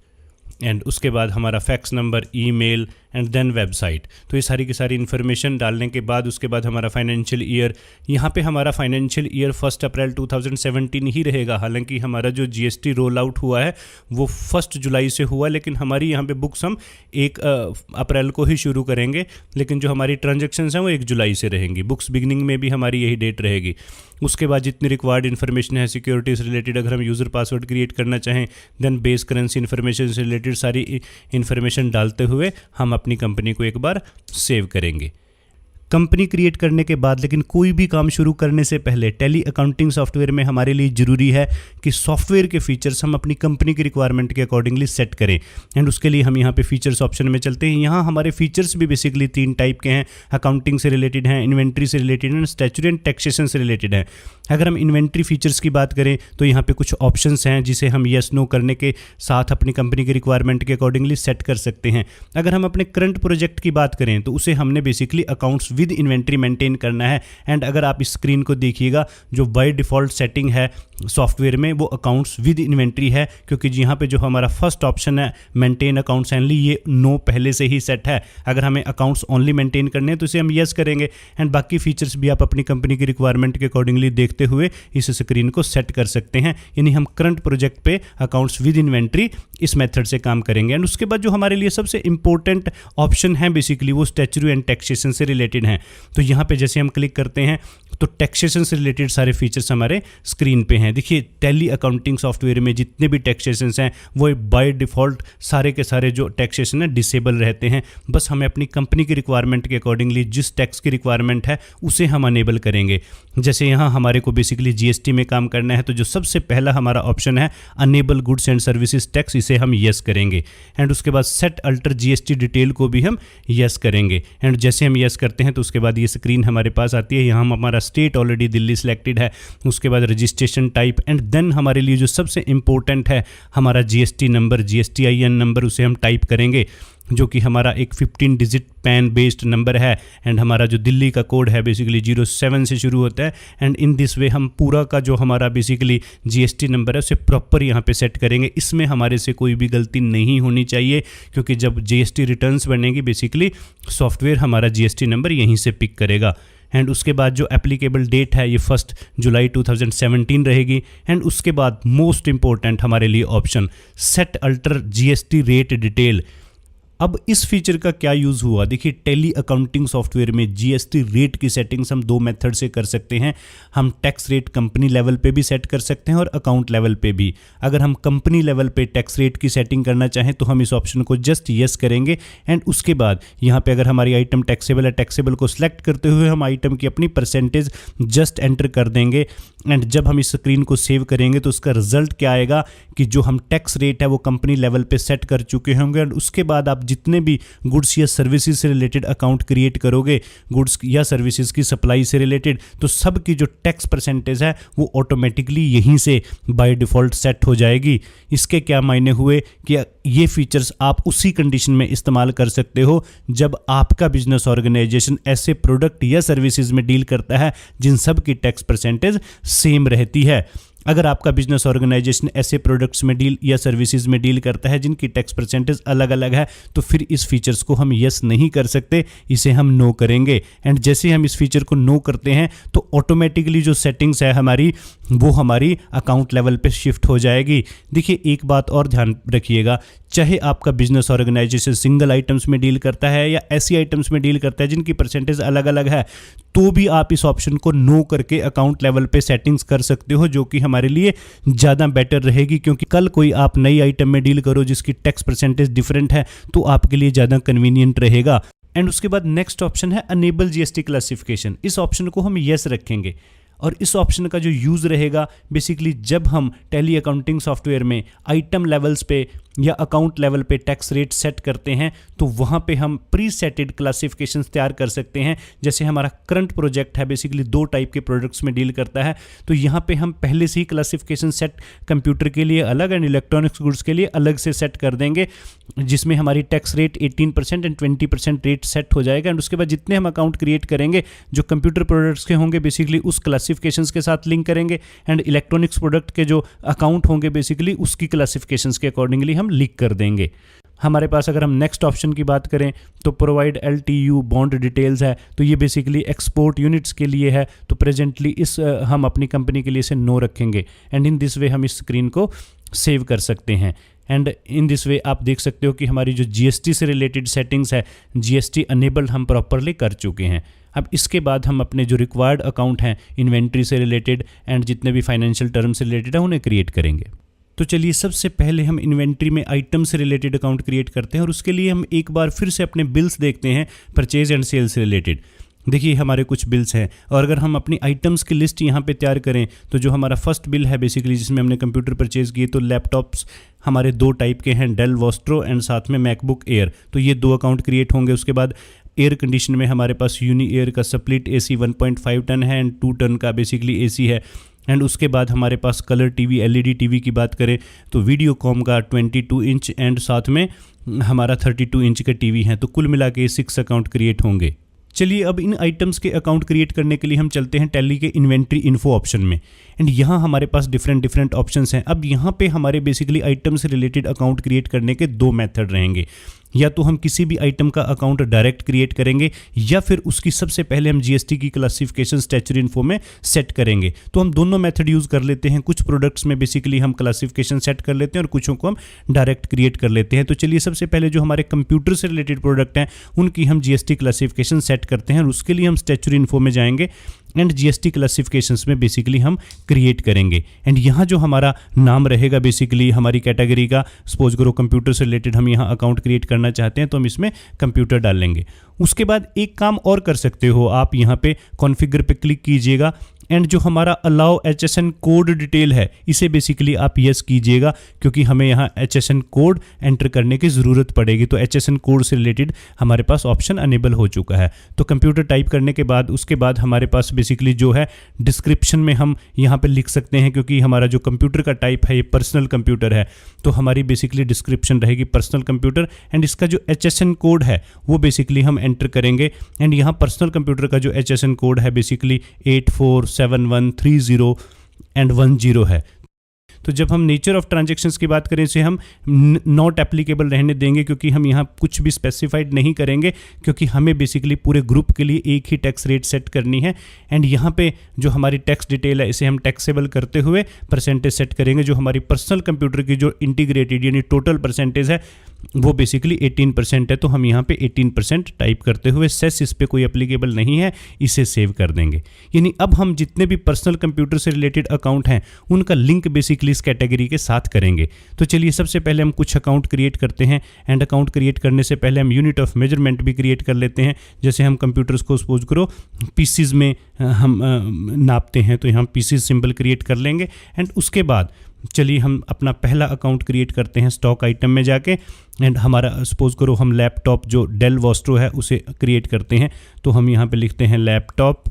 एंड उसके बाद हमारा fax number, email and then website. तो ये सारी की सारी इन्फॉर्मेशन डालने के बाद उसके बाद हमारा फाइनेंशियल ईयर, यहाँ पे हमारा फाइनेंशियल ईयर 1 अप्रैल 2017 ही रहेगा। हालांकि हमारा जो जीएसटी रोल आउट हुआ है वो 1 जुलाई से हुआ, लेकिन हमारी यहाँ पे बुक्स हम 1 अप्रैल को ही शुरू करेंगे, लेकिन जो हमारी ट्रांजेक्शन्स हैं वो 1 जुलाई से रहेंगी। बुक्स बिगनिंग में भी हमारी यही डेट रहेगी। उसके बाद जितनी रिक्वायर्ड इन्फॉर्मेशन है सिक्योरिटी से रिलेटेड, अगर हम यूज़र पासवर्ड क्रिएट करना चाहें, देन बेस करेंसी इन्फॉर्मेशन से रिलेटेड सारी इन्फॉर्मेशन डालते हुए हम अपनी कंपनी को एक बार सेव करेंगे। कंपनी क्रिएट करने के बाद लेकिन कोई भी काम शुरू करने से पहले टैली अकाउंटिंग सॉफ्टवेयर में हमारे लिए ज़रूरी है कि सॉफ्टवेयर के फीचर्स हम अपनी कंपनी की रिक्वायरमेंट के अकॉर्डिंगली सेट करें। एंड उसके लिए हम यहाँ पे फीचर्स ऑप्शन में चलते हैं। यहाँ हमारे फीचर्स भी बेसिकली 3 टाइप के हैं, अकाउंटिंग से रिलेटेड हैं, इन्वेंट्री से रिलेटेड हैं, स्टैट्यूटरी एंड टैक्सेशन से रिलेटेड हैं। अगर हम इन्वेंट्री फीचर्स की बात करें तो यहाँ पे कुछ ऑप्शंस हैं जिसे हम येस नो करने के साथ अपनी कंपनी की रिक्वायरमेंट के अकॉर्डिंगली सेट कर सकते हैं। अगर हम अपने करंट प्रोजेक्ट की बात करें तो उसे हमने basically accounts with inventory maintain करना है। एंड अगर आप इस स्क्रीन को देखिएगा, जो बाय डिफ़ॉल्ट सेटिंग है सॉफ्टवेयर में वो अकाउंट्स विद इन्वेंट्री है, क्योंकि यहाँ पे जो हमारा फर्स्ट ऑप्शन है मेंटेन अकाउंट्स ओनली, ये नो पहले से ही सेट है। अगर हमें अकाउंट्स ओनली मेंटेन करने हैं तो इसे हम येस करेंगे। एंड बाकी फीचर्स भी आप अपनी कंपनी की रिक्वायरमेंट के अकॉर्डिंगली देखते हुए इस स्क्रीन को सेट कर सकते हैं। यानी हम करंट प्रोजेक्ट पे अकाउंट्स विद इन्वेंट्री इस मेथड से काम करेंगे। एंड उसके बाद जो हमारे लिए सबसे इंपॉर्टेंट ऑप्शन है बेसिकली वो स्टैट्यूटरी एंड टैक्सेशन से रिलेटेड हैं। तो यहाँ पे जैसे हम क्लिक करते हैं तो टैक्सेशन से रिलेटेड सारे फीचर्स हमारे स्क्रीन पे हैं। देखिए टैली अकाउंटिंग सॉफ्टवेयर में जितने भी टैक्सेशंस हैं वो बाय डिफ़ॉल्ट सारे के सारे जो टैक्सेशन है डिसेबल रहते हैं। बस हमें अपनी कंपनी की रिक्वायरमेंट के अकॉर्डिंगली जिस टैक्स की रिक्वायरमेंट है उसे हम अनेबल करेंगे। जैसे यहाँ हमारे को बेसिकली जीएसटी में काम करना है तो जो सबसे पहला हमारा ऑप्शन है enable goods and services tax, इसे हम येस करेंगे। एंड उसके बाद सेट अल्टर जीएसटी डिटेल को भी हम येस करेंगे। एंड जैसे हम येस करते हैं तो उसके बाद ये स्क्रीन हमारे पास आती है। यहाँ हमारा स्टेट ऑलरेडी दिल्ली सिलेक्टेड है। उसके बाद रजिस्ट्रेशन टाइप एंड देन हमारे लिए जो सबसे इंपॉर्टेंट है हमारा जीएसटी नंबर, जीएसटीआईएन नंबर, उसे हम टाइप करेंगे, जो कि हमारा एक 15 डिजिट पैन बेस्ड नंबर है। एंड हमारा जो दिल्ली का कोड है बेसिकली 07 से शुरू होता है। एंड इन दिस वे हम पूरा का जो हमारा बेसिकली जीएसटी नंबर है उसे प्रॉपर यहाँ पे सेट करेंगे। इसमें हमारे से कोई भी गलती नहीं होनी चाहिए, क्योंकि जब जीएसटी रिटर्न्स बनेगी बेसिकली सॉफ्टवेयर हमारा जीएसटी नंबर यहीं से पिक करेगा। एंड उसके बाद जो एप्लीकेबल डेट है ये 1 जुलाई 2017 रहेगी। एंड उसके बाद मोस्ट इंपॉर्टेंट हमारे लिए option set alter GST rate detail. अब इस फीचर का क्या यूज़ हुआ, देखिए टैली अकाउंटिंग सॉफ्टवेयर में जीएसटी रेट की सेटिंग्स हम दो मेथड से कर सकते हैं। हम टैक्स रेट कंपनी लेवल पे भी सेट कर सकते हैं और अकाउंट लेवल पे भी। अगर हम कंपनी लेवल पे टैक्स रेट की सेटिंग करना चाहें तो हम इस ऑप्शन को जस्ट यस करेंगे एंड उसके बाद यहाँ पे अगर हमारी आइटम टैक्सेबल है, टैक्सेबल को सिलेक्ट करते हुए हम आइटम की अपनी परसेंटेज जस्ट एंटर कर देंगे एंड जब हम इस स्क्रीन को सेव करेंगे तो उसका रिजल्ट क्या आएगा कि जो हम टैक्स रेट है वो कंपनी लेवल पे सेट कर चुके होंगे। और उसके बाद आप जितने भी गुड्स या सर्विसेज से रिलेटेड अकाउंट क्रिएट करोगे, गुड्स या सर्विसेज की सप्लाई से रिलेटेड, तो सब की जो टैक्स परसेंटेज है वो ऑटोमेटिकली यहीं से बाय डिफ़ॉल्ट सेट हो जाएगी। इसके क्या मायने हुए कि ये फीचर्स आप उसी कंडीशन में इस्तेमाल कर सकते हो जब आपका बिजनेस ऑर्गेनाइजेशन ऐसे प्रोडक्ट या सर्विसेज में डील करता है जिन सब की टैक्स परसेंटेज सेम रहती है। अगर आपका बिजनेस ऑर्गेनाइजेशन ऐसे प्रोडक्ट्स में डील या सर्विसेज में डील करता है जिनकी टैक्स परसेंटेज अलग अलग है तो फिर इस फीचर्स को हम यस नहीं कर सकते, इसे हम नो करेंगे। एंड जैसे हम इस फीचर को नो करते हैं तो ऑटोमेटिकली जो सेटिंग्स है हमारी वो हमारी अकाउंट लेवल पे शिफ्ट हो जाएगी। देखिए एक बात और ध्यान रखिएगा, चाहे आपका बिजनेस ऑर्गेनाइजेशन सिंगल आइटम्स में डील करता है या ऐसी आइटम्स में डील करता है जिनकी परसेंटेज अलग अलग है, तो भी आप इस ऑप्शन को नो करके अकाउंट लेवल पे सेटिंग्स कर सकते हो, जो कि हमारे लिए ज़्यादा बेटर रहेगी। क्योंकि कल कोई आप नई आइटम में डील करो जिसकी टैक्स परसेंटेज डिफरेंट है तो आपके लिए ज़्यादा कन्वीनियंट रहेगा। एंड उसके बाद नेक्स्ट ऑप्शन है अनेबल जीएसटी क्लासिफिकेशन। इस ऑप्शन को हम यस रखेंगे और इस ऑप्शन का जो यूज़ रहेगा बेसिकली जब हम टैली अकाउंटिंग सॉफ्टवेयर में आइटम लेवल्स पे या अकाउंट लेवल पे टैक्स रेट सेट करते हैं तो वहाँ पे हम प्री सेटेड क्लासिफिकेशंस तैयार कर सकते हैं। जैसे हमारा करंट प्रोजेक्ट है बेसिकली दो टाइप के प्रोडक्ट्स में डील करता है, तो यहाँ पे हम पहले से ही क्लासिफिकेशन सेट कंप्यूटर के लिए अलग एंड इलेक्ट्रॉनिक्स गुड्स के लिए अलग से सेट कर देंगे, जिसमें हमारी tax rate 18% and 20% rate set हो जाएगा। एंड उसके बाद जितने हम अकाउंट क्रिएट करेंगे जो कंप्यूटर प्रोडक्ट्स के होंगे बेसिकली उस क्लासिफिकेशंस के साथ लिंक करेंगे एंड इलेक्ट्रॉनिक्स प्रोडक्ट के जो अकाउंट होंगे बेसिकली उसकी क्लासिफिकेशंस के अकॉर्डिंगली हम लिख कर देंगे। हमारे पास अगर हम नेक्स्ट ऑप्शन की बात करें तो प्रोवाइड LTU बॉन्ड डिटेल्स है, तो ये बेसिकली एक्सपोर्ट यूनिट्स के लिए है। तो प्रेजेंटली इस हम अपनी कंपनी के लिए इसे नो रखेंगे एंड इन दिस वे हम इस स्क्रीन को सेव कर सकते हैं। एंड इन दिस वे आप देख सकते हो कि हमारी जो GST से रिलेटेड सेटिंग्स है GST अनेबल्ड हम प्रॉपरली कर चुके हैं। अब इसके बाद हम अपने जो रिक्वायर्ड अकाउंट हैं इन्वेंट्री से रिलेटेड एंड जितने भी फाइनेंशियल टर्म से रिलेटेड है उन्हें क्रिएट करेंगे। तो चलिए सबसे पहले हम इन्वेंट्री में आइटम से रिलेटेड अकाउंट क्रिएट करते हैं और उसके लिए हम एक बार फिर से अपने बिल्स देखते हैं परचेज एंड सेल से रिलेटेड। देखिए हमारे कुछ बिल्स हैं और अगर हम अपनी आइटम्स की लिस्ट यहाँ पे तैयार करें तो जो हमारा फर्स्ट बिल है बेसिकली जिसमें हमने कंप्यूटर परचेज किए तो लैपटॉप्स हमारे दो टाइप के हैं, डेल वोस्ट्रो एंड साथ में मैकबुक एयर, तो ये दो अकाउंट क्रिएट होंगे। उसके बाद एयर कंडीशन में हमारे पास यूनी एयर का स्प्लिट AC 1.5 टन है एंड 2 टन का बेसिकली AC है। एंड उसके बाद हमारे पास कलर टीवी LED टीवी की बात करें तो वीडियोकॉम का 22 इंच एंड साथ में हमारा 32 इंच का टीवी है। तो कुल मिला के 6 अकाउंट क्रिएट होंगे। चलिए अब इन आइटम्स के अकाउंट क्रिएट करने के लिए हम चलते हैं टैली के इन्वेंट्री इन्फो ऑप्शन में एंड यहाँ हमारे पास डिफरेंट ऑप्शंस हैं। अब यहाँ पे हमारे बेसिकली आइटम से रिलेटेड अकाउंट क्रिएट करने के दो मेथड रहेंगे, या तो हम किसी भी आइटम का अकाउंट डायरेक्ट क्रिएट करेंगे या फिर उसकी सबसे पहले हम GST की क्लासिफिकेशन स्टैट्यूटरी इन्फो में सेट करेंगे। तो हम दोनों मेथड यूज़ कर लेते हैं। कुछ प्रोडक्ट्स में बेसिकली हम क्लासिफिकेशन सेट कर लेते हैं और कुछों को हम डायरेक्ट क्रिएट कर लेते हैं। तो चलिए सबसे पहले जो हमारे कंप्यूटर से रिलेटेड प्रोडक्ट हैं उनकी हम GST क्लासिफिकेशन सेट करते हैं और उसके लिए हम स्टैट्यूटरी इन्फो में जाएंगे एंड GST क्लासिफिकेशंस में बेसिकली हम क्रिएट करेंगे। एंड यहाँ जो हमारा नाम रहेगा बेसिकली हमारी कैटेगरी का, सपोज करो कंप्यूटर से रिलेटेड हम यहाँ अकाउंट क्रिएट करना चाहते हैं तो हम इसमें कंप्यूटर डाल लेंगे। उसके बाद एक काम और कर सकते हो आप, यहाँ पे कॉन्फ़िगर पे क्लिक कीजिएगा एंड जो हमारा अलाउ HSN कोड डिटेल है इसे बेसिकली आप यस कीजिएगा क्योंकि हमें यहाँ HSN कोड एंटर करने की ज़रूरत पड़ेगी। तो HSN कोड से रिलेटेड हमारे पास ऑप्शन अनेबल हो चुका है। तो कंप्यूटर टाइप करने के बाद उसके बाद हमारे पास बेसिकली जो है डिस्क्रिप्शन में हम यहाँ पे लिख सकते हैं, क्योंकि हमारा जो कंप्यूटर का टाइप है ये पर्सनल कंप्यूटर है तो हमारी बेसिकली डिस्क्रिप्शन रहेगी पर्सनल कंप्यूटर एंड इसका जो HSN कोड है वो बेसिकली हम एंटर करेंगे। एंड यहाँ पर्सनल कंप्यूटर का जो HSN कोड है बेसिकली 847130 एंड 10 है। तो जब हम नेचर ऑफ ट्रांजैक्शंस की बात करें इसे हम नॉट एप्लीकेबल रहने देंगे क्योंकि हम यहाँ कुछ भी स्पेसिफाइड नहीं करेंगे, क्योंकि हमें बेसिकली पूरे ग्रुप के लिए एक ही टैक्स रेट सेट करनी है। एंड यहाँ पे जो हमारी टैक्स डिटेल है इसे हम टैक्सेबल करते हुए परसेंटेज सेट करेंगे। जो हमारी पर्सनल कंप्यूटर की जो इंटीग्रेटेड यानी टोटल परसेंटेज है वो बेसिकली 18% है, तो हम यहाँ पे 18% टाइप करते हुए सेस इस पे कोई एप्लीकेबल नहीं है, इसे सेव कर देंगे। यानी अब हम जितने भी पर्सनल कंप्यूटर से रिलेटेड अकाउंट हैं उनका लिंक बेसिकली इस कैटेगरी के साथ करेंगे। तो चलिए सबसे पहले हम कुछ अकाउंट क्रिएट करते हैं, एंड अकाउंट क्रिएट करने से पहले हम यूनिट ऑफ मेजरमेंट भी क्रिएट कर लेते हैं। जैसे हम कंप्यूटर्स को सपोज करो पीसीज में हम नापते हैं, तो यहाँ पीसीज सिंबल क्रिएट कर लेंगे। एंड उसके बाद चलिए हम अपना पहला अकाउंट क्रिएट करते हैं स्टॉक आइटम में जाके, एंड हमारा सपोज करो हम लैपटॉप जो डेल वोस्ट्रो है उसे क्रिएट करते हैं। तो हम यहाँ पे लिखते हैं लैपटॉप,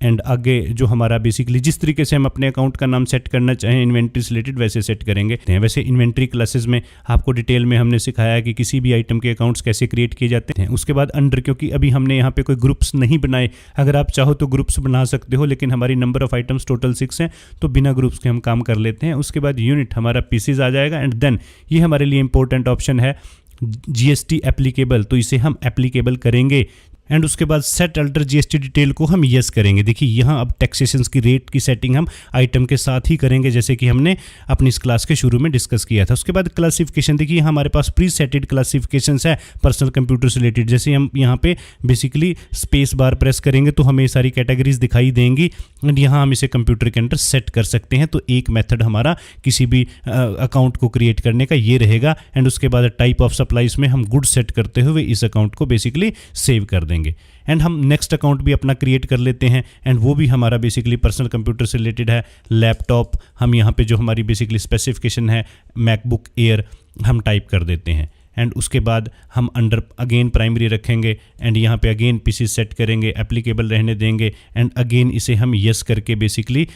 एंड आगे जो हमारा बेसिकली जिस तरीके से हम अपने अकाउंट का नाम सेट करना चाहें इन्वेंट्री से रिलेटेड वैसे सेट करेंगे। वैसे इन्वेंट्री क्लासेस में आपको डिटेल में हमने सिखाया है कि किसी भी आइटम के अकाउंट्स कैसे क्रिएट किए जाते हैं। उसके बाद अंडर, क्योंकि अभी हमने यहाँ पे कोई ग्रुप्स नहीं बनाए, अगर आप चाहो तो ग्रुप्स बना सकते हो, लेकिन हमारी नंबर ऑफ आइटम्स टोटल 6 हैं, तो बिना ग्रुप्स के हम काम कर लेते हैं। उसके बाद यूनिट हमारा पीसीज आ जाएगा, एंड देन ये हमारे लिए इंपॉर्टेंट ऑप्शन है जीएसटी एप्लीकेबल, तो इसे हम एप्लीकेबल करेंगे। एंड उसके बाद सेट अल्टर जीएसटी डिटेल को हम यस करेंगे। देखिए यहाँ अब टैक्सेशंस की रेट की सेटिंग हम आइटम के साथ ही करेंगे, जैसे कि हमने अपनी इस क्लास के शुरू में डिस्कस किया था। उसके बाद क्लासिफिकेशन, देखिए हमारे पास प्री सेटेड क्लासिफिकेशंस है पर्सनल कंप्यूटर से रिलेटेड। जैसे हम यहाँ पे बेसिकली स्पेस बार प्रेस करेंगे तो हमें सारी कैटेगरीज दिखाई देंगी, एंड यहाँ हम इसे कंप्यूटर के अंदर सेट कर सकते हैं। तो एक मेथड हमारा किसी भी अकाउंट को क्रिएट करने का ये रहेगा। एंड उसके बाद टाइप ऑफ सप्लाईज में हम गुड सेट करते हुए इस अकाउंट को बेसिकली सेव कर देंगे। एंड हम नेक्स्ट अकाउंट भी अपना क्रिएट कर लेते हैं, एंड वो भी हमारा बेसिकली पर्सनल कंप्यूटर से रिलेटेड है लैपटॉप। हम यहाँ पे जो हमारी बेसिकली स्पेसिफिकेशन है मैकबुक एयर हम टाइप कर देते हैं। एंड उसके बाद हम अंडर अगेन प्राइमरी रखेंगे, एंड यहाँ पे अगेन पीसी सेट करेंगे, एप्लीकेबल रहने देंगे, एंड अगेन इसे हम यस करके बेसिकली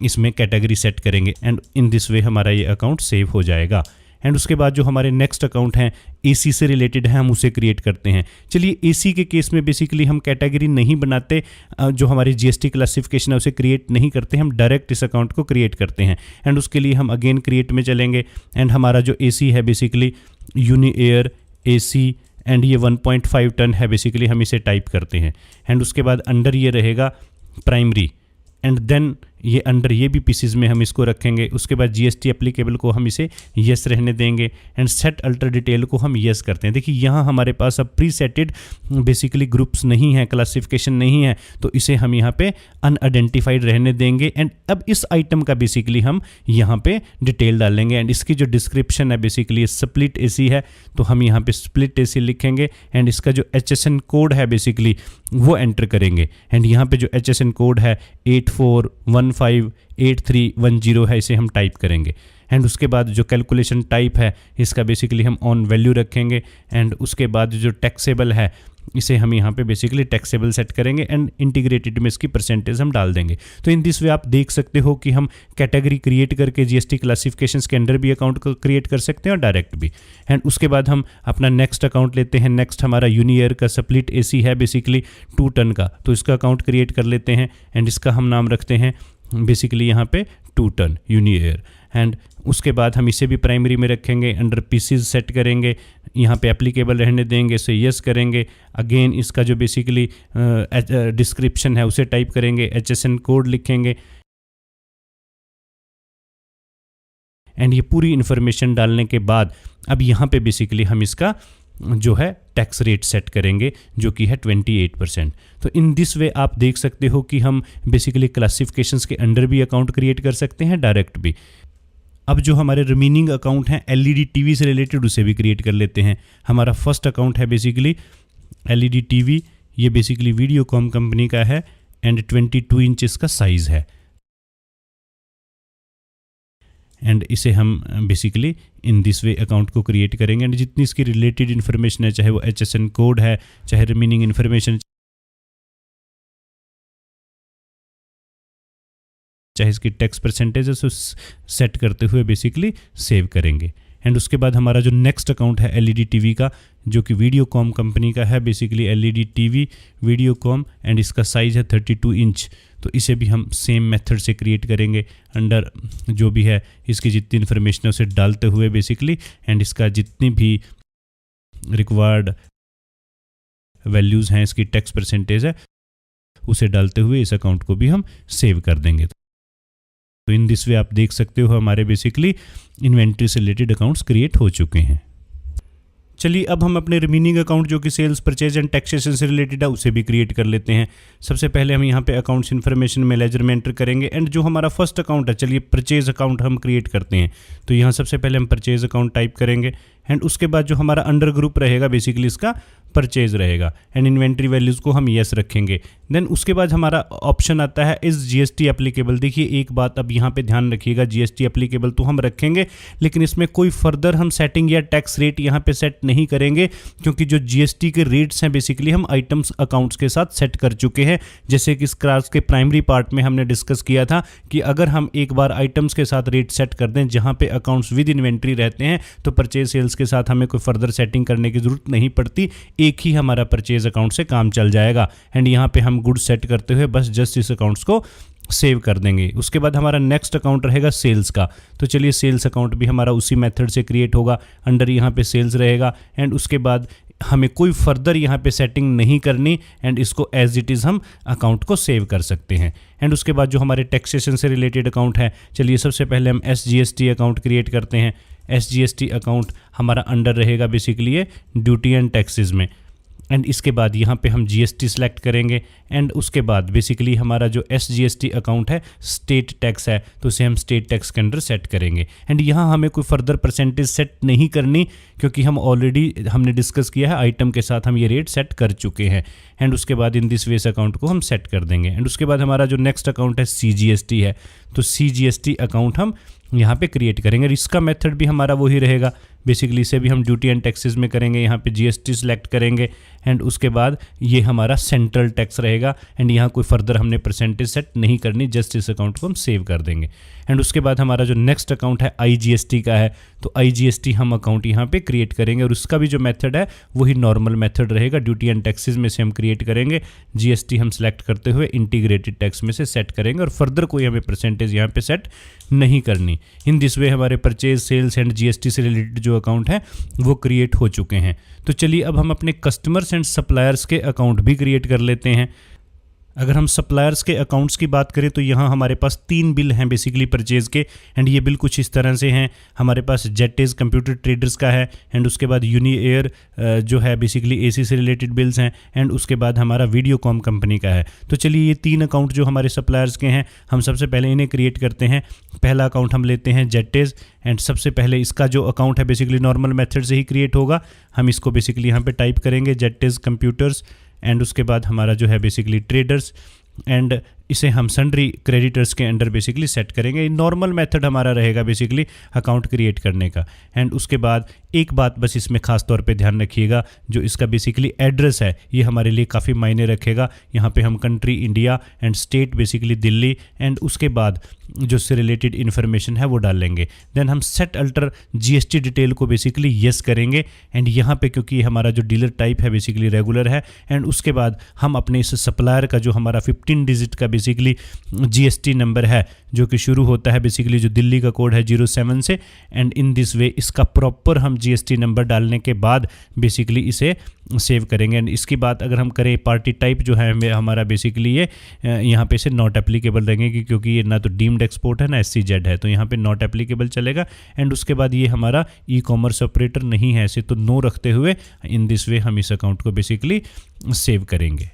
इसमें कैटेगरी सेट करेंगे। एंड इन दिस वे हमारा ये अकाउंट सेव हो जाएगा। एंड उसके बाद जो हमारे नेक्स्ट अकाउंट हैं एसी से रिलेटेड है, हम उसे क्रिएट करते हैं। चलिए एसी के केस में बेसिकली हम कैटेगरी नहीं बनाते, जो हमारी जीएसटी क्लासिफिकेशन है उसे क्रिएट नहीं करते, हम डायरेक्ट इस अकाउंट को क्रिएट करते हैं। एंड उसके लिए हम अगेन क्रिएट में चलेंगे, एंड हमारा जो एसी है basically Uni Air AC, and ये 1.5 टन है बेसिकली, हम इसे टाइप करते हैं। एंड उसके बाद अंडर ये रहेगा प्राइमरी, एंड देन ये अंडर ये भी पीसीज में हम इसको रखेंगे। उसके बाद जीएसटी एप्लीकेबल को हम इसे यस रहने देंगे, एंड सेट अल्टर डिटेल को हम यस करते हैं। देखिए यहाँ हमारे पास अब प्री सेटेड बेसिकली ग्रुप्स नहीं है, क्लासिफिकेशन नहीं है, तो इसे हम यहाँ पे अनआइडेंटिफाइड रहने देंगे। एंड अब इस आइटम का बेसिकली हम यहाँ पे डिटेल डालेंगे, एंड इसकी जो डिस्क्रिप्शन है बेसिकली स्प्लिट एसी है, तो हम यहाँ पे स्प्लिट एसी लिखेंगे, एंड इसका जो HSN कोड है बेसिकली वो एंटर करेंगे। एंड यहाँ पे जो HSN कोड है 84158310 है, इसे हम टाइप करेंगे। एंड उसके बाद जो कैलकुलेशन टाइप है इसका बेसिकली हम ऑन वैल्यू रखेंगे, एंड उसके बाद जो टैक्सेबल है इसे हम यहाँ पे बेसिकली टैक्सेबल सेट करेंगे, एंड इंटीग्रेटेड में इसकी परसेंटेज हम डाल देंगे। तो इन दिस वे आप देख सकते हो कि हम कैटेगरी क्रिएट करके जीएसटी क्लासिफिकेशंस के अंडर भी अकाउंट को क्रिएट कर सकते हैं और डायरेक्ट भी। एंड उसके बाद हम अपना नेक्स्ट अकाउंट लेते हैं। नेक्स्ट हमारा यूनियर का स्प्लिट एसी है बेसिकली 2 टन का, तो इसका अकाउंट क्रिएट कर लेते हैं, एंड इसका हम नाम रखते हैं बेसिकली यहाँ पे 2 टन यूनियर। एंड उसके बाद हम इसे भी प्राइमरी में रखेंगे, अंडर पीसीज सेट करेंगे, यहाँ पे एप्लीकेबल रहने देंगे, इसे यस करेंगे। अगेन इसका जो बेसिकली डिस्क्रिप्शन है उसे टाइप करेंगे, HSN कोड लिखेंगे, एंड ये पूरी इन्फॉर्मेशन डालने के बाद अब यहाँ पे बेसिकली हम इसका जो है टैक्स रेट सेट करेंगे, जो कि है 28%। तो इन दिस वे आप देख सकते हो कि हम बेसिकली क्लासिफिकेशंस के अंडर भी अकाउंट क्रिएट कर सकते हैं, डायरेक्ट भी। अब जो हमारे रिमेनिंग अकाउंट हैं LED टीवी से रिलेटेड उसे भी क्रिएट कर लेते हैं। हमारा फर्स्ट अकाउंट है बेसिकली LED टीवी, ये बेसिकली वीडियोकॉम कंपनी का है, एंड 22 इंच इसका साइज़ है। एंड इसे हम basically in this way account को क्रिएट करेंगे, एंड जितनी इसकी रिलेटेड इन्फॉर्मेशन है, चाहे वो HSN कोड है, चाहे रिमेनिंग इन्फॉर्मेशन, चाहे इसकी टैक्स परसेंटेज है, सेट करते हुए बेसिकली सेव करेंगे। एंड उसके बाद हमारा जो नेक्स्ट अकाउंट है LED टीवी का, जो कि वीडियोकॉम कंपनी का है बेसिकली LED टीवी वीडियोकॉम, एंड इसका साइज़ है 32 इंच। तो इसे भी हम सेम मेथड से क्रिएट करेंगे, अंडर जो भी है इसकी जितनी इन्फॉर्मेशन है उसे डालते हुए बेसिकली, एंड इसका जितनी भी रिक्वायर्ड वैल्यूज़ हैं, इसकी टैक्स परसेंटेज है, उसे डालते हुए इस अकाउंट को भी हम सेव कर देंगे। तो इन दिस वे आप देख सकते हो हमारे बेसिकली इन्वेंट्री से रिलेटेड अकाउंट्स क्रिएट हो चुके हैं। चलिए अब हम अपने रिमेनिंग अकाउंट जो कि सेल्स परचेज एंड टैक्सेशन से रिलेटेड है उसे भी क्रिएट कर लेते हैं। सबसे पहले हम यहाँ पे अकाउंट्स इन्फॉर्मेशन में लेजर में एंटर करेंगे एंड जो हमारा फर्स्ट अकाउंट है, चलिए परचेज अकाउंट हम क्रिएट करते हैं। तो यहाँ सबसे पहले हम परचेज अकाउंट टाइप करेंगे एंड उसके बाद जो हमारा अंडर ग्रुप रहेगा बेसिकली इसका परचेज रहेगा एंड इन्वेंट्री वैल्यूज़ को हम यस रखेंगे। देन उसके बाद हमारा ऑप्शन आता है इस जीएसटी एप्लीकेबल। देखिए एक बात अब यहाँ पे ध्यान रखिएगा, जीएसटी एप्लीकेबल तो हम रखेंगे लेकिन इसमें कोई फर्दर हम सेटिंग या टैक्स रेट यहाँ पे सेट नहीं करेंगे, क्योंकि जो जीएसटी के रेट्स हैं बेसिकली हम आइटम्स अकाउंट्स के साथ सेट कर चुके हैं। जैसे कि इस क्लास के प्राइमरी पार्ट में हमने डिस्कस किया था कि अगर हम एक बार आइटम्स के साथ रेट सेट कर दें जहाँ पे अकाउंट्स विद इन्वेंट्री रहते हैं तो परचेज सेल्स के साथ हमें कोई फर्दर सेटिंग करने की जरूरत नहीं पड़ती, एक ही हमारा परचेज अकाउंट से काम चल जाएगा। एंड यहाँ पे हम गुड्स सेट करते हुए बस जस्ट इस अकाउंट्स को सेव कर देंगे। उसके बाद हमारा नेक्स्ट अकाउंट रहेगा सेल्स का। तो चलिए सेल्स अकाउंट भी हमारा उसी मेथड से क्रिएट होगा, अंडर यहाँ पे सेल्स रहेगा एंड उसके बाद हमें कोई फर्दर यहाँ पे सेटिंग नहीं करनी एंड इसको एज इट इज़ हम अकाउंट को सेव कर सकते हैं। एंड उसके बाद जो हमारे टैक्सेशन से रिलेटेड अकाउंट है, चलिए सबसे पहले हम SGST अकाउंट क्रिएट करते हैं। SGST अकाउंट हमारा अंडर रहेगा बेसिकली ये ड्यूटी एंड टैक्सेस में एंड इसके बाद यहाँ पे हम GST सेलेक्ट करेंगे एंड उसके बाद बेसिकली हमारा जो SGST अकाउंट है स्टेट टैक्स है तो उसे हम स्टेट टैक्स के अंडर सेट करेंगे। एंड यहाँ हमें कोई फर्दर परसेंटेज सेट नहीं करनी, क्योंकि हम ऑलरेडी हमने डिस्कस किया है आइटम के साथ हम ये रेट सेट कर चुके हैं। एंड उसके बाद इन दिस वेस अकाउंट को हम सेट कर देंगे। एंड उसके बाद हमारा जो नेक्स्ट अकाउंट है CGST है, तो CGST अकाउंट हम यहाँ पे क्रिएट करेंगे और इसका मेथड भी हमारा वही रहेगा। बेसिकली इसे भी हम ड्यूटी एंड टैक्सेस में करेंगे, यहाँ पे GST सेलेक्ट करेंगे एंड उसके बाद ये हमारा सेंट्रल टैक्स रहेगा एंड यहाँ कोई फर्दर हमने परसेंटेज सेट नहीं करनी, जस्ट इस अकाउंट को हम सेव कर देंगे। एंड उसके बाद हमारा जो नेक्स्ट अकाउंट है IGST का है, तो IGST हम अकाउंट यहाँ पे क्रिएट करेंगे और उसका भी जो मेथड है वही नॉर्मल मेथड रहेगा। ड्यूटी एंड टैक्सेस में से हम क्रिएट करेंगे, GST हम सेलेक्ट करते हुए इंटीग्रेटेड टैक्स में से सेट करेंगे और फर्दर कोई हमें परसेंटेज यहाँ पे सेट नहीं करनी। इन दिस वे हमारे परचेज सेल्स एंड GST से रिलेटेड जो अकाउंट है वो क्रिएट हो चुके हैं। तो चलिए अब हम अपने कस्टमर्स एंड सप्लायर्स के अकाउंट भी क्रिएट कर लेते हैं। अगर हम सप्लायर्स के अकाउंट्स की बात करें तो यहाँ हमारे पास 3 बिल हैं बेसिकली परचेज के एंड ये बिल कुछ इस तरह से हैं। हमारे पास जेटेज कंप्यूटर ट्रेडर्स का है एंड उसके बाद यूनिएयर जो है बेसिकली AC से रिलेटेड बिल्स हैं एंड उसके बाद हमारा वीडियोकॉम कंपनी का है। तो चलिए ये 3 अकाउंट जो हमारे सप्लायर्स के हैं हम सबसे पहले इन्हें क्रिएट करते हैं। पहला अकाउंट हम लेते हैं जेटेज एंड सबसे पहले इसका जो अकाउंट है बेसिकली नॉर्मल मेथड से ही क्रिएट होगा। हम इसको बेसिकली यहाँ पे टाइप करेंगे जेटेज कंप्यूटर्स एंड उसके बाद हमारा जो है बेसिकली ट्रेडर्स एंड इसे हम सन्ड्री क्रेडिटर्स के अंडर बेसिकली सेट करेंगे। नॉर्मल मेथड हमारा रहेगा बेसिकली अकाउंट क्रिएट करने का। एंड उसके बाद एक बात बस इसमें खास तौर पे ध्यान रखिएगा, जो इसका बेसिकली एड्रेस है ये हमारे लिए काफ़ी मायने रखेगा। यहाँ पे हम country India and state basically Delhi and उसके बाद जो इससे रिलेटेड इन्फॉर्मेशन है वो डाल लेंगे। देन हम सेट अल्टर GST डिटेल को बेसिकली यस करेंगे एंड यहाँ पे क्योंकि हमारा जो डीलर टाइप है बेसिकली रेगुलर है एंड उसके बाद हम अपने इस सप्लायर का जो हमारा 15 डिजिट का बेसिकली GST नंबर है जो कि शुरू होता है बेसिकली जो दिल्ली का कोड है 07 से एंड इन दिस वे इसका प्रॉपर हम GST नंबर डालने के बाद बेसिकली इसे सेव करेंगे। एंड इसकी बात अगर हम करें पार्टी टाइप जो है हमारा बेसिकली ये यहाँ पे से नॉट एप्लीकेबल रहेंगे, क्योंकि ये ना तो डीम्ड एक्सपोर्ट है ना SCZ है, तो यहाँ पे नॉट एप्लीकेबल चलेगा। एंड उसके बाद ये हमारा ई-कॉमर्स ऑपरेटर नहीं है ऐसे, तो नो रखते हुए इन दिस वे हम इस अकाउंट को बेसिकली सेव करेंगे।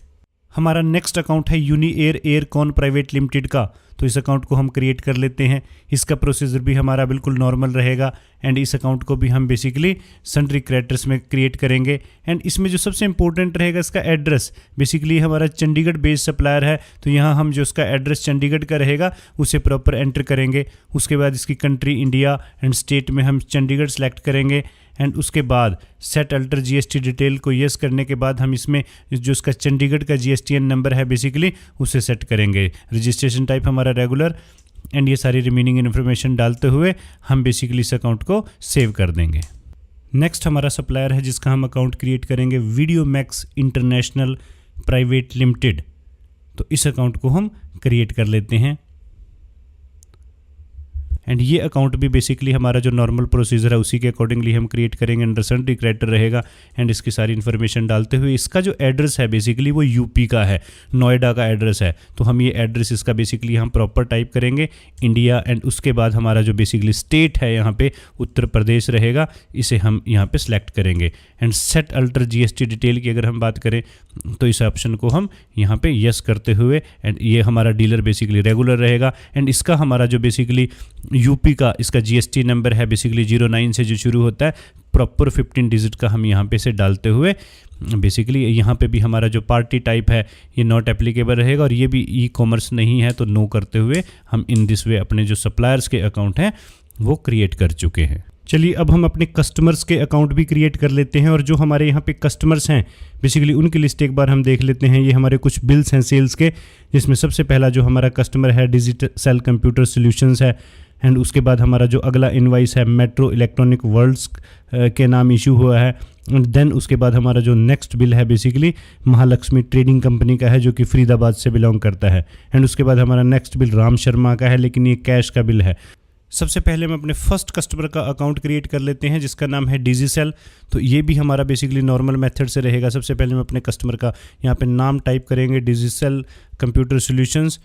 हमारा नेक्स्ट अकाउंट है यूनिएयर एयरकॉन प्राइवेट लिमिटेड का, तो इस अकाउंट को हम क्रिएट कर लेते हैं। इसका प्रोसीजर भी हमारा बिल्कुल नॉर्मल रहेगा एंड इस अकाउंट को भी हम बेसिकली सन्ड्री क्रेडिटर्स में क्रिएट करेंगे। एंड इसमें जो सबसे इंपॉर्टेंट रहेगा इसका एड्रेस, बेसिकली हमारा चंडीगढ़ बेस्ड सप्लायर है तो यहाँ हम जो इसका एड्रेस चंडीगढ़ का रहेगा उसे प्रॉपर एंटर करेंगे। उसके बाद इसकी कंट्री इंडिया एंड स्टेट में हम चंडीगढ़ सेलेक्ट करेंगे एंड उसके बाद सेट अल्टर GST डिटेल को यस करने के बाद हम इसमें जो इसका चंडीगढ़ का GSTN नंबर है बेसिकली उसे सेट करेंगे। रजिस्ट्रेशन टाइप हमारा रेगुलर एंड ये सारी रिमेनिंग इन्फॉर्मेशन डालते हुए हम बेसिकली इस अकाउंट को सेव कर देंगे। नेक्स्ट हमारा सप्लायर है जिसका हम अकाउंट क्रिएट करेंगे video max international private limited, तो इस अकाउंट को हम क्रिएट कर लेते हैं। एंड ये अकाउंट भी बेसिकली हमारा जो नॉर्मल प्रोसीजर है उसी के अकॉर्डिंगली हम क्रिएट करेंगे। अंडर सन्ड्री क्रेडिटर रहेगा एंड इसकी सारी इन्फॉर्मेशन डालते हुए इसका जो एड्रेस है बेसिकली वो यूपी का है, नोएडा का एड्रेस है। तो हम ये एड्रेस इसका बेसिकली हम प्रॉपर टाइप करेंगे इंडिया, एंड उसके बाद हमारा जो बेसिकली स्टेट है यहाँ पे उत्तर प्रदेश रहेगा, इसे हम यहाँ पे सिलेक्ट करेंगे। And set alter GST detail की अगर हम बात करें तो इस ऑप्शन को हम यहाँ पे यस करते हुए, एंड ये हमारा डीलर बेसिकली रेगुलर रहेगा। एंड इसका हमारा जो बेसिकली यूपी का इसका जीएसटी नंबर है बेसिकली 09 से जो शुरू होता है, प्रॉपर 15 डिजिट का हम यहाँ पे से डालते हुए बेसिकली यहाँ पे भी हमारा जो पार्टी टाइप है ये नॉट एप्लीकेबल रहेगा, और ये भी ई कॉमर्स नहीं है तो नो करते हुए हम इन दिस वे अपने जो सप्लायर्स के अकाउंट हैं वो क्रिएट कर चुके हैं। चलिए अब हम अपने कस्टमर्स के अकाउंट भी क्रिएट कर लेते हैं, और जो हमारे यहाँ पे कस्टमर्स हैं बेसिकली उनकी लिस्ट एक बार हम देख लेते हैं। ये हमारे कुछ बिल्स हैं सेल्स के, जिसमें सबसे पहला जो हमारा कस्टमर है डिजिटल कंप्यूटर सॉल्यूशंस है, एंड उसके बाद हमारा जो अगला इनवाइस है मेट्रो इलेक्ट्रॉनिक वर्ल्ड्स के नाम इशू हुआ है। एंड देन उसके बाद हमारा जो नेक्स्ट बिल है बेसिकली महालक्ष्मी ट्रेडिंग कंपनी का है जो कि फरीदाबाद से बिलोंग करता है। एंड उसके बाद हमारा नेक्स्ट बिल राम शर्मा का है, लेकिन ये कैश का बिल है। सबसे पहले हम अपने फर्स्ट कस्टमर का अकाउंट क्रिएट कर लेते हैं जिसका नाम है डिजिसेल। तो ये भी हमारा बेसिकली नॉर्मल मेथड से रहेगा। सबसे पहले हम अपने कस्टमर का यहाँ पे नाम टाइप करेंगे डिजिसेल कंप्यूटर सॉल्यूशंस,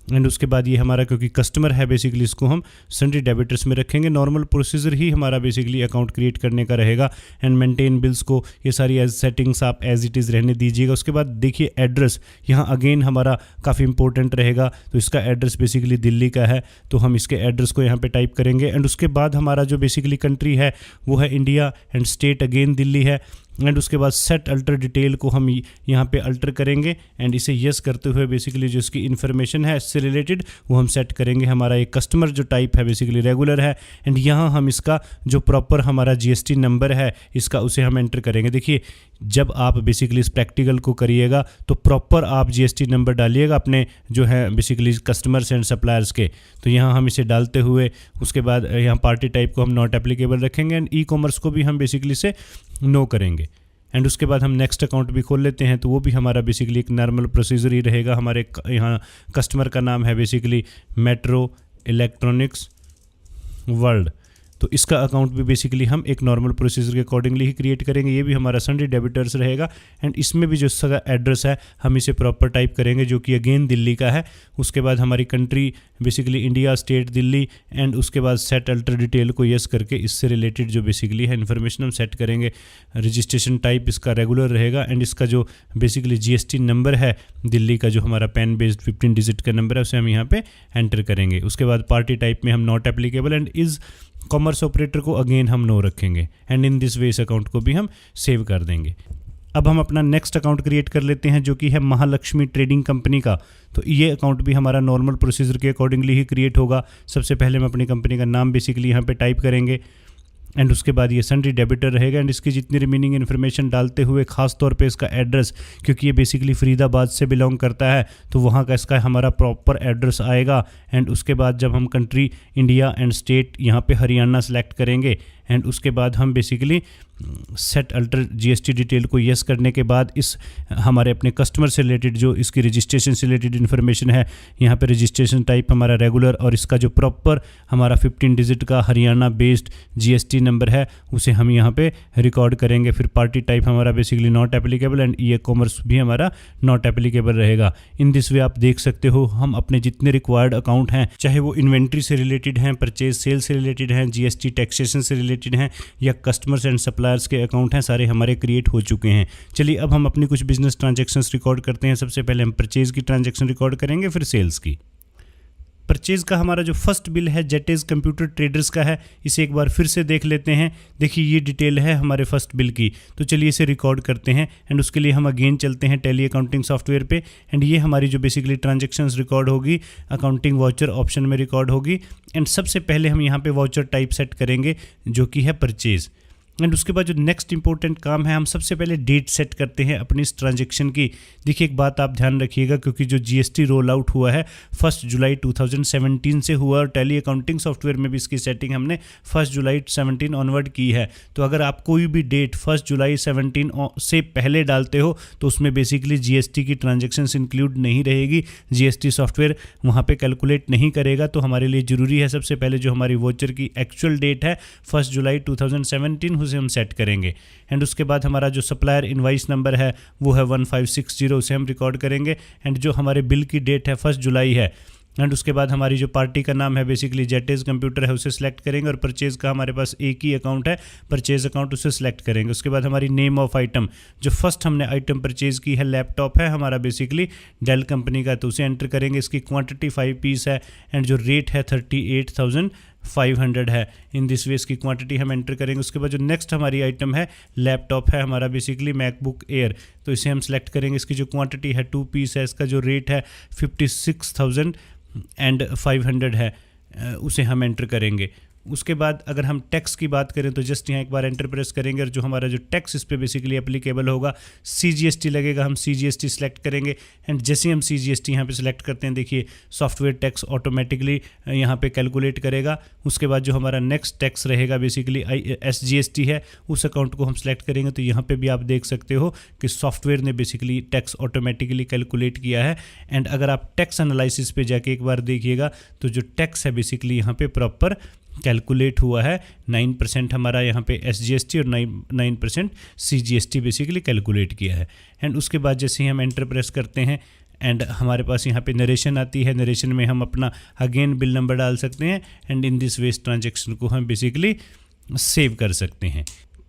एंड उसके बाद ये हमारा क्योंकि कस्टमर है बेसिकली इसको हम सन्ड्री डेबिटर्स में रखेंगे। नॉर्मल प्रोसीजर ही हमारा बेसिकली अकाउंट क्रिएट करने का रहेगा। एंड मेंटेन बिल्स को ये सारी एज सेटिंग्स आप एज इट इज़ रहने दीजिएगा। उसके बाद देखिए एड्रेस यहाँ अगेन हमारा काफ़ी इंपॉर्टेंट रहेगा। तो इसका एड्रेस बेसिकली दिल्ली का है, तो हम इसके एड्रेस को यहाँ पे टाइप करेंगे। एंड उसके बाद हमारा जो बेसिकली कंट्री है वो है India, and state again Delhi है। एंड उसके बाद सेट अल्टर डिटेल को हम यहाँ पे अल्टर करेंगे, एंड इसे यस करते हुए बेसिकली जो इसकी इन्फॉर्मेशन है इससे रिलेटेड वो हम सेट करेंगे। हमारा एक कस्टमर जो टाइप है बेसिकली रेगुलर है, एंड यहाँ हम इसका जो प्रॉपर हमारा जीएसटी नंबर है इसका उसे हम एंटर करेंगे। देखिए जब आप बेसिकली इस प्रैक्टिकल को करिएगा तो प्रॉपर आप जीएसटी नंबर डालिएगा अपने जो है बेसिकली कस्टमर्स एंड सप्लायर्स के। तो यहाँ हम इसे डालते हुए उसके बाद यहाँ पार्टी टाइप को हम नॉट एप्लीकेबल रखेंगे, एंड ई कॉमर्स को भी हम बेसिकली से नो करेंगे। एंड उसके बाद हम नेक्स्ट अकाउंट भी खोल लेते हैं, तो वो भी हमारा बेसिकली एक नॉर्मल प्रोसीजर ही रहेगा। हमारे यहाँ कस्टमर का नाम है बेसिकली मेट्रो इलेक्ट्रॉनिक्स वर्ल्ड, तो इसका अकाउंट भी बेसिकली हम एक नॉर्मल प्रोसीजर के अकॉर्डिंगली ही क्रिएट करेंगे। ये भी हमारा सन्ड्री डेबिटर्स रहेगा, एंड इसमें भी जो इसका एड्रेस है हम इसे प्रॉपर टाइप करेंगे जो कि अगेन दिल्ली का है। उसके बाद हमारी country basically India, state Delhi, and उसके बाद सेट अल्टर डिटेल को यस करके इससे रिलेटेड जो बेसिकली है इन्फॉर्मेशन हम सेट करेंगे। रजिस्ट्रेशन टाइप इसका रेगुलर रहेगा, एंड इसका जो बेसिकली जीएसटी नंबर है दिल्ली का जो हमारा पेन बेस्ड 15 डिजिट का नंबर है उसे हम यहाँ पे एंटर करेंगे। उसके बाद पार्टी टाइप में हम not applicable and is commerce operator को अगेन हम नो रखेंगे, एंड इन दिस वे इस अकाउंट को भी हम सेव कर देंगे। अब हम अपना नेक्स्ट अकाउंट क्रिएट कर लेते हैं जो कि है महालक्ष्मी ट्रेडिंग कंपनी का। तो ये अकाउंट भी हमारा नॉर्मल प्रोसीजर के अकॉर्डिंगली ही क्रिएट होगा। सबसे पहले हम अपनी कंपनी का नाम बेसिकली यहाँ पे टाइप करेंगे, एंड उसके बाद ये सन्ड्री डेबिटर रहेगा, एंड इसकी जितनी रिमेनिंग इन्फॉर्मेशन डालते हुए खास तौर पे इसका एड्रेस, क्योंकि ये बेसिकली फरीदाबाद से बिलोंग करता है तो वहाँ का इसका हमारा प्रॉपर एड्रेस आएगा। एंड उसके बाद जब हम कंट्री इंडिया एंड स्टेट यहाँ पे हरियाणा सेलेक्ट करेंगे, एंड उसके बाद हम basically set alter GST detail को यस करने के बाद इस हमारे अपने कस्टमर से रिलेटेड जो इसकी रजिस्ट्रेशन से रिलेटेड इन्फॉर्मेशन है यहाँ पे रजिस्ट्रेशन टाइप हमारा रेगुलर, और इसका जो प्रॉपर हमारा 15 डिजिट का हरियाणा बेस्ड जीएसटी नंबर है उसे हम यहाँ पे रिकॉर्ड करेंगे। फिर पार्टी टाइप हमारा basically not applicable, and e commerce भी हमारा नॉट एप्लीकेबल रहेगा। इन दिस वे आप देख सकते हो हम अपने जितने रिक्वायर्ड अकाउंट हैं, चाहे वो इन्वेंट्री से रिलेटेड हैं, परचेज सेल से रिलेटेड हैं, जीएसटी टैक्सेशन से रिलेटेड हैं, या कस्टमर्स एंड सप्लायर्स के अकाउंट हैं, सारे हमारे क्रिएट हो चुके हैं। चलिए अब हम अपनी कुछ बिजनेस ट्रांजैक्शंस रिकॉर्ड करते हैं। सबसे पहले हम परचेज की ट्रांजैक्शन रिकॉर्ड करेंगे, फिर सेल्स की। परचेज का हमारा जो फर्स्ट बिल है जेटेज कंप्यूटर ट्रेडर्स का है, इसे एक बार फिर से देख लेते हैं। देखिए ये डिटेल है हमारे फर्स्ट बिल की, तो चलिए इसे रिकॉर्ड करते हैं। एंड उसके लिए हम अगेन चलते हैं टैली अकाउंटिंग सॉफ्टवेयर पे, एंड ये हमारी जो बेसिकली ट्रांजैक्शंस रिकॉर्ड होगी अकाउंटिंग वाउचर ऑप्शन में रिकॉर्ड होगी। एंड सबसे पहले हम यहाँ पे वाउचर टाइप सेट करेंगे जो कि है परचेज। एंड उसके बाद जो नेक्स्ट इंपॉर्टेंट काम है, हम सबसे पहले डेट सेट करते हैं अपनी इस ट्रांजेक्शन की। देखिए एक बात आप ध्यान रखिएगा, क्योंकि जो जीएसटी रोल आउट हुआ है 1 जुलाई 2017 से हुआ और टैली अकाउंटिंग सॉफ्टवेयर में भी इसकी सेटिंग हमने 1 जुलाई 17 ऑनवर्ड की है। तो अगर आप कोई भी डेट 1 जुलाई 17 से पहले डालते हो तो उसमें बेसिकली जीएसटी की ट्रांजेक्शन्स इंक्लूड नहीं रहेगी, जीएसटी सॉफ्टवेयर वहाँ पे कैलकुलेट नहीं करेगा। तो हमारे लिए ज़रूरी है सबसे पहले जो हमारी वोचर की एक्चुअल डेट है 1 जुलाई 2017 उसे हम सेट करेंगे। एंड उसके बाद हमारा जो सप्लायर इनवाइस नंबर है वो है 1560, उसे हम रिकॉर्ड करेंगे। एंड जो हमारे बिल की डेट है 1 जुलाई है। एंड उसके बाद हमारी जो पार्टी का नाम है बेसिकली जेटेज कंप्यूटर है, उसे सिलेक्ट करेंगे। और परचेज़ का हमारे पास एक ही अकाउंट है, परचेज़ अकाउंट, उसे सिलेक्ट करेंगे। उसके बाद हमारी नेम ऑफ आइटम, जो फर्स्ट हमने आइटम परचेज़ की है लैपटॉप है हमारा बेसिकली डेल कंपनी का, तो उसे एंटर करेंगे। इसकी क्वांटिटी 5 पीस है एंड जो रेट है 38,500 है। इन दिस वे इसकी क्वांटिटी हम एंटर करेंगे। उसके बाद जो नेक्स्ट हमारी आइटम है लैपटॉप है हमारा बेसिकली मैकबुक एयर, तो इसे हम सेलेक्ट करेंगे। इसकी जो क्वांटिटी है 2 पीस है, इसका जो रेट है 56,500 है, उसे हम एंटर करेंगे। उसके बाद अगर हम टैक्स की बात करें तो जस्ट यहाँ एक बार एंटर प्रेस करेंगे और जो हमारा जो टैक्स इस पे बेसिकली एप्लीकेबल होगा CGST लगेगा, हम CGST सेलेक्ट करेंगे। एंड जैसे हम CGST यहाँ पे सिलेक्ट करते हैं, देखिए सॉफ्टवेयर टैक्स ऑटोमेटिकली यहाँ पे कैलकुलेट करेगा। उसके बाद जो हमारा नेक्स्ट टैक्स रहेगा बेसिकली SGST है, उस अकाउंट को हम सेलेक्ट करेंगे। तो यहाँ पे भी आप देख सकते हो कि सॉफ्टवेयर ने बेसिकली टैक्स ऑटोमेटिकली कैलकुलेट किया है। एंड अगर आप टैक्स एनालिसिस पे जाके एक बार देखिएगा तो जो टैक्स है बेसिकली यहाँ पे प्रॉपर कैलकुलेट हुआ है। 9% हमारा यहाँ पे SGST और 9% CGST बेसिकली कैलकुलेट किया है। एंड उसके बाद जैसे ही हम एंटर प्रेस करते हैं एंड हमारे पास यहाँ पे नरेशन आती है, नरेशन में हम अपना अगेन बिल नंबर डाल सकते हैं। And in this west transaction को हम बेसिकली सेव कर सकते हैं।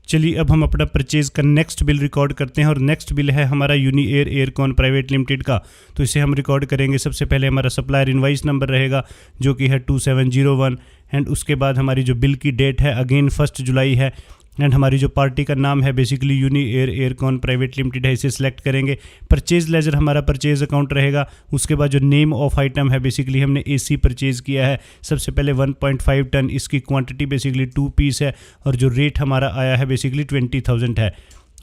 चलिए अब हम अपना परचेज़ का नेक्स्ट बिल रिकॉर्ड करते हैं और नेक्स्ट बिल है हमारा यूनिएयर एयरकॉन प्राइवेट लिमिटेड का। तो इसे हम रिकॉर्ड करेंगे। सबसे पहले हमारा सप्लायर इनवाइस नंबर रहेगा जो कि है 2701। एंड उसके बाद हमारी जो बिल की डेट है अगेन 1 जुलाई है। एंड हमारी जो पार्टी का नाम है बेसिकली यूनिएयर एयरकॉन प्राइवेट लिमिटेड है, इसे सिलेक्ट करेंगे। परचेज लेजर हमारा परचेज अकाउंट रहेगा। उसके बाद जो नेम ऑफ आइटम है बेसिकली हमने AC परचेज किया है। सबसे पहले 1.5 टन, इसकी क्वांटिटी बेसिकली 2 पीस है और जो रेट हमारा आया है बेसिकली 20,000 है।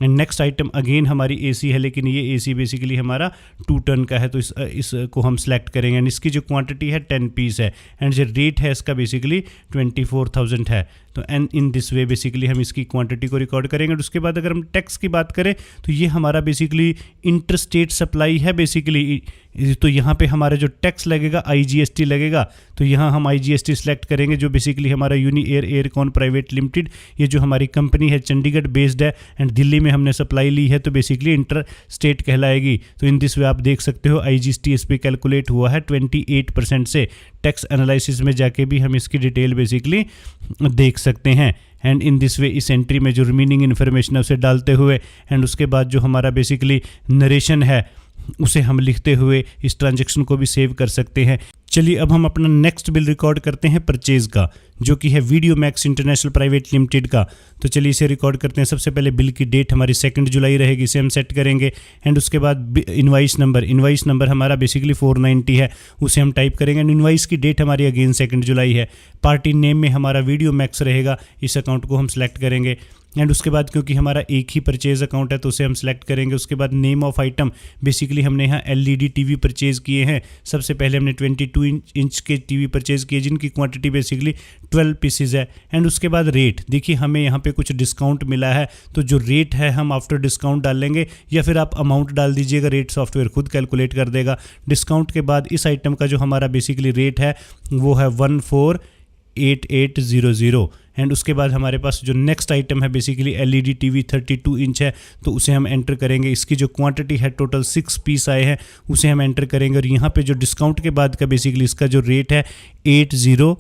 एंड नेक्स्ट आइटम अगेन हमारी AC है, लेकिन ये AC बेसिकली हमारा 2 टन का है, तो इसको हम सेलेक्ट करेंगे। एंड इसकी जो क्वांटिटी है 10 पीस है एंड जो रेट है इसका बेसिकली 24,000 है। तो and in this way basically हम इसकी क्वांटिटी को रिकॉर्ड करेंगे। और उसके बाद अगर हम टैक्स की बात करें तो ये हमारा बेसिकली इंटरस्टेट सप्लाई है बेसिकली। तो यहाँ पे हमारा जो टैक्स लगेगा IGST लगेगा। तो यहाँ हम IGST सेलेक्ट करेंगे, जो बेसिकली हमारा यूनिएयर एयरकॉन प्राइवेट लिमिटेड, ये जो हमारी कंपनी है चंडीगढ़ बेस्ड है एंड दिल्ली में हमने सप्लाई ली है, तो बेसिकली इंटर स्टेट कहलाएगी। तो इन दिस वे आप देख सकते हो IGST इस पर कैलकुलेट हुआ है 28% से। टैक्स एनालिसिस में जाके भी हम इसकी डिटेल बेसिकली देख सकते हैं। एंड इन दिस वे इस एंट्री में जो रिमेनिंग इन्फॉर्मेशन है उसे डालते हुए एंड उसके बाद जो हमारा बेसिकली नरेशन है उसे हम लिखते हुए इस ट्रांजेक्शन को भी सेव कर सकते हैं। चलिए अब हम अपना नेक्स्ट बिल रिकॉर्ड करते हैं परचेज़ का, जो कि है video max international private limited का। तो चलिए इसे रिकॉर्ड करते हैं। सबसे पहले बिल की डेट हमारी 2 जुलाई रहेगी, इसे हम सेट करेंगे। एंड उसके बाद इनवाइस नंबर हमारा बेसिकली 490 है, उसे हम टाइप करेंगे। एंड इनवाइस की डेट हमारी अगेन 2 जुलाई है। पार्टी नेम में हमारा वीडियो मैक्स रहेगा, इस अकाउंट को हम सेलेक्ट करेंगे। एंड उसके बाद क्योंकि हमारा एक ही परचेज अकाउंट है तो उसे हम सेलेक्ट करेंगे। उसके बाद नेम ऑफ आइटम, बेसिकली हमने यहाँ LED TV परचेज किए हैं। सबसे पहले हमने 22 इंच के TV परचेज किए जिनकी क्वांटिटी बेसिकली 12 पीसेज है। एंड उसके बाद रेट, देखिए हमें यहाँ पे कुछ डिस्काउंट मिला है, तो जो रेट है हम आफ्टर डिस्काउंट डालेंगे या फिर आप अमाउंट डाल दीजिएगा, रेट सॉफ्टवेयर खुद कैलकुलेट कर देगा। डिस्काउंट के बाद इस आइटम का जो हमारा बेसिकली रेट है वो है 148800। एंड उसके बाद हमारे पास जो नेक्स्ट आइटम है बेसिकली LED TV 32 इंच है, तो उसे हम एंटर करेंगे। इसकी जो क्वांटिटी है टोटल 6 पीस आए हैं, उसे हम एंटर करेंगे। और यहाँ पे जो डिस्काउंट के बाद का बेसिकली इसका जो रेट है 80,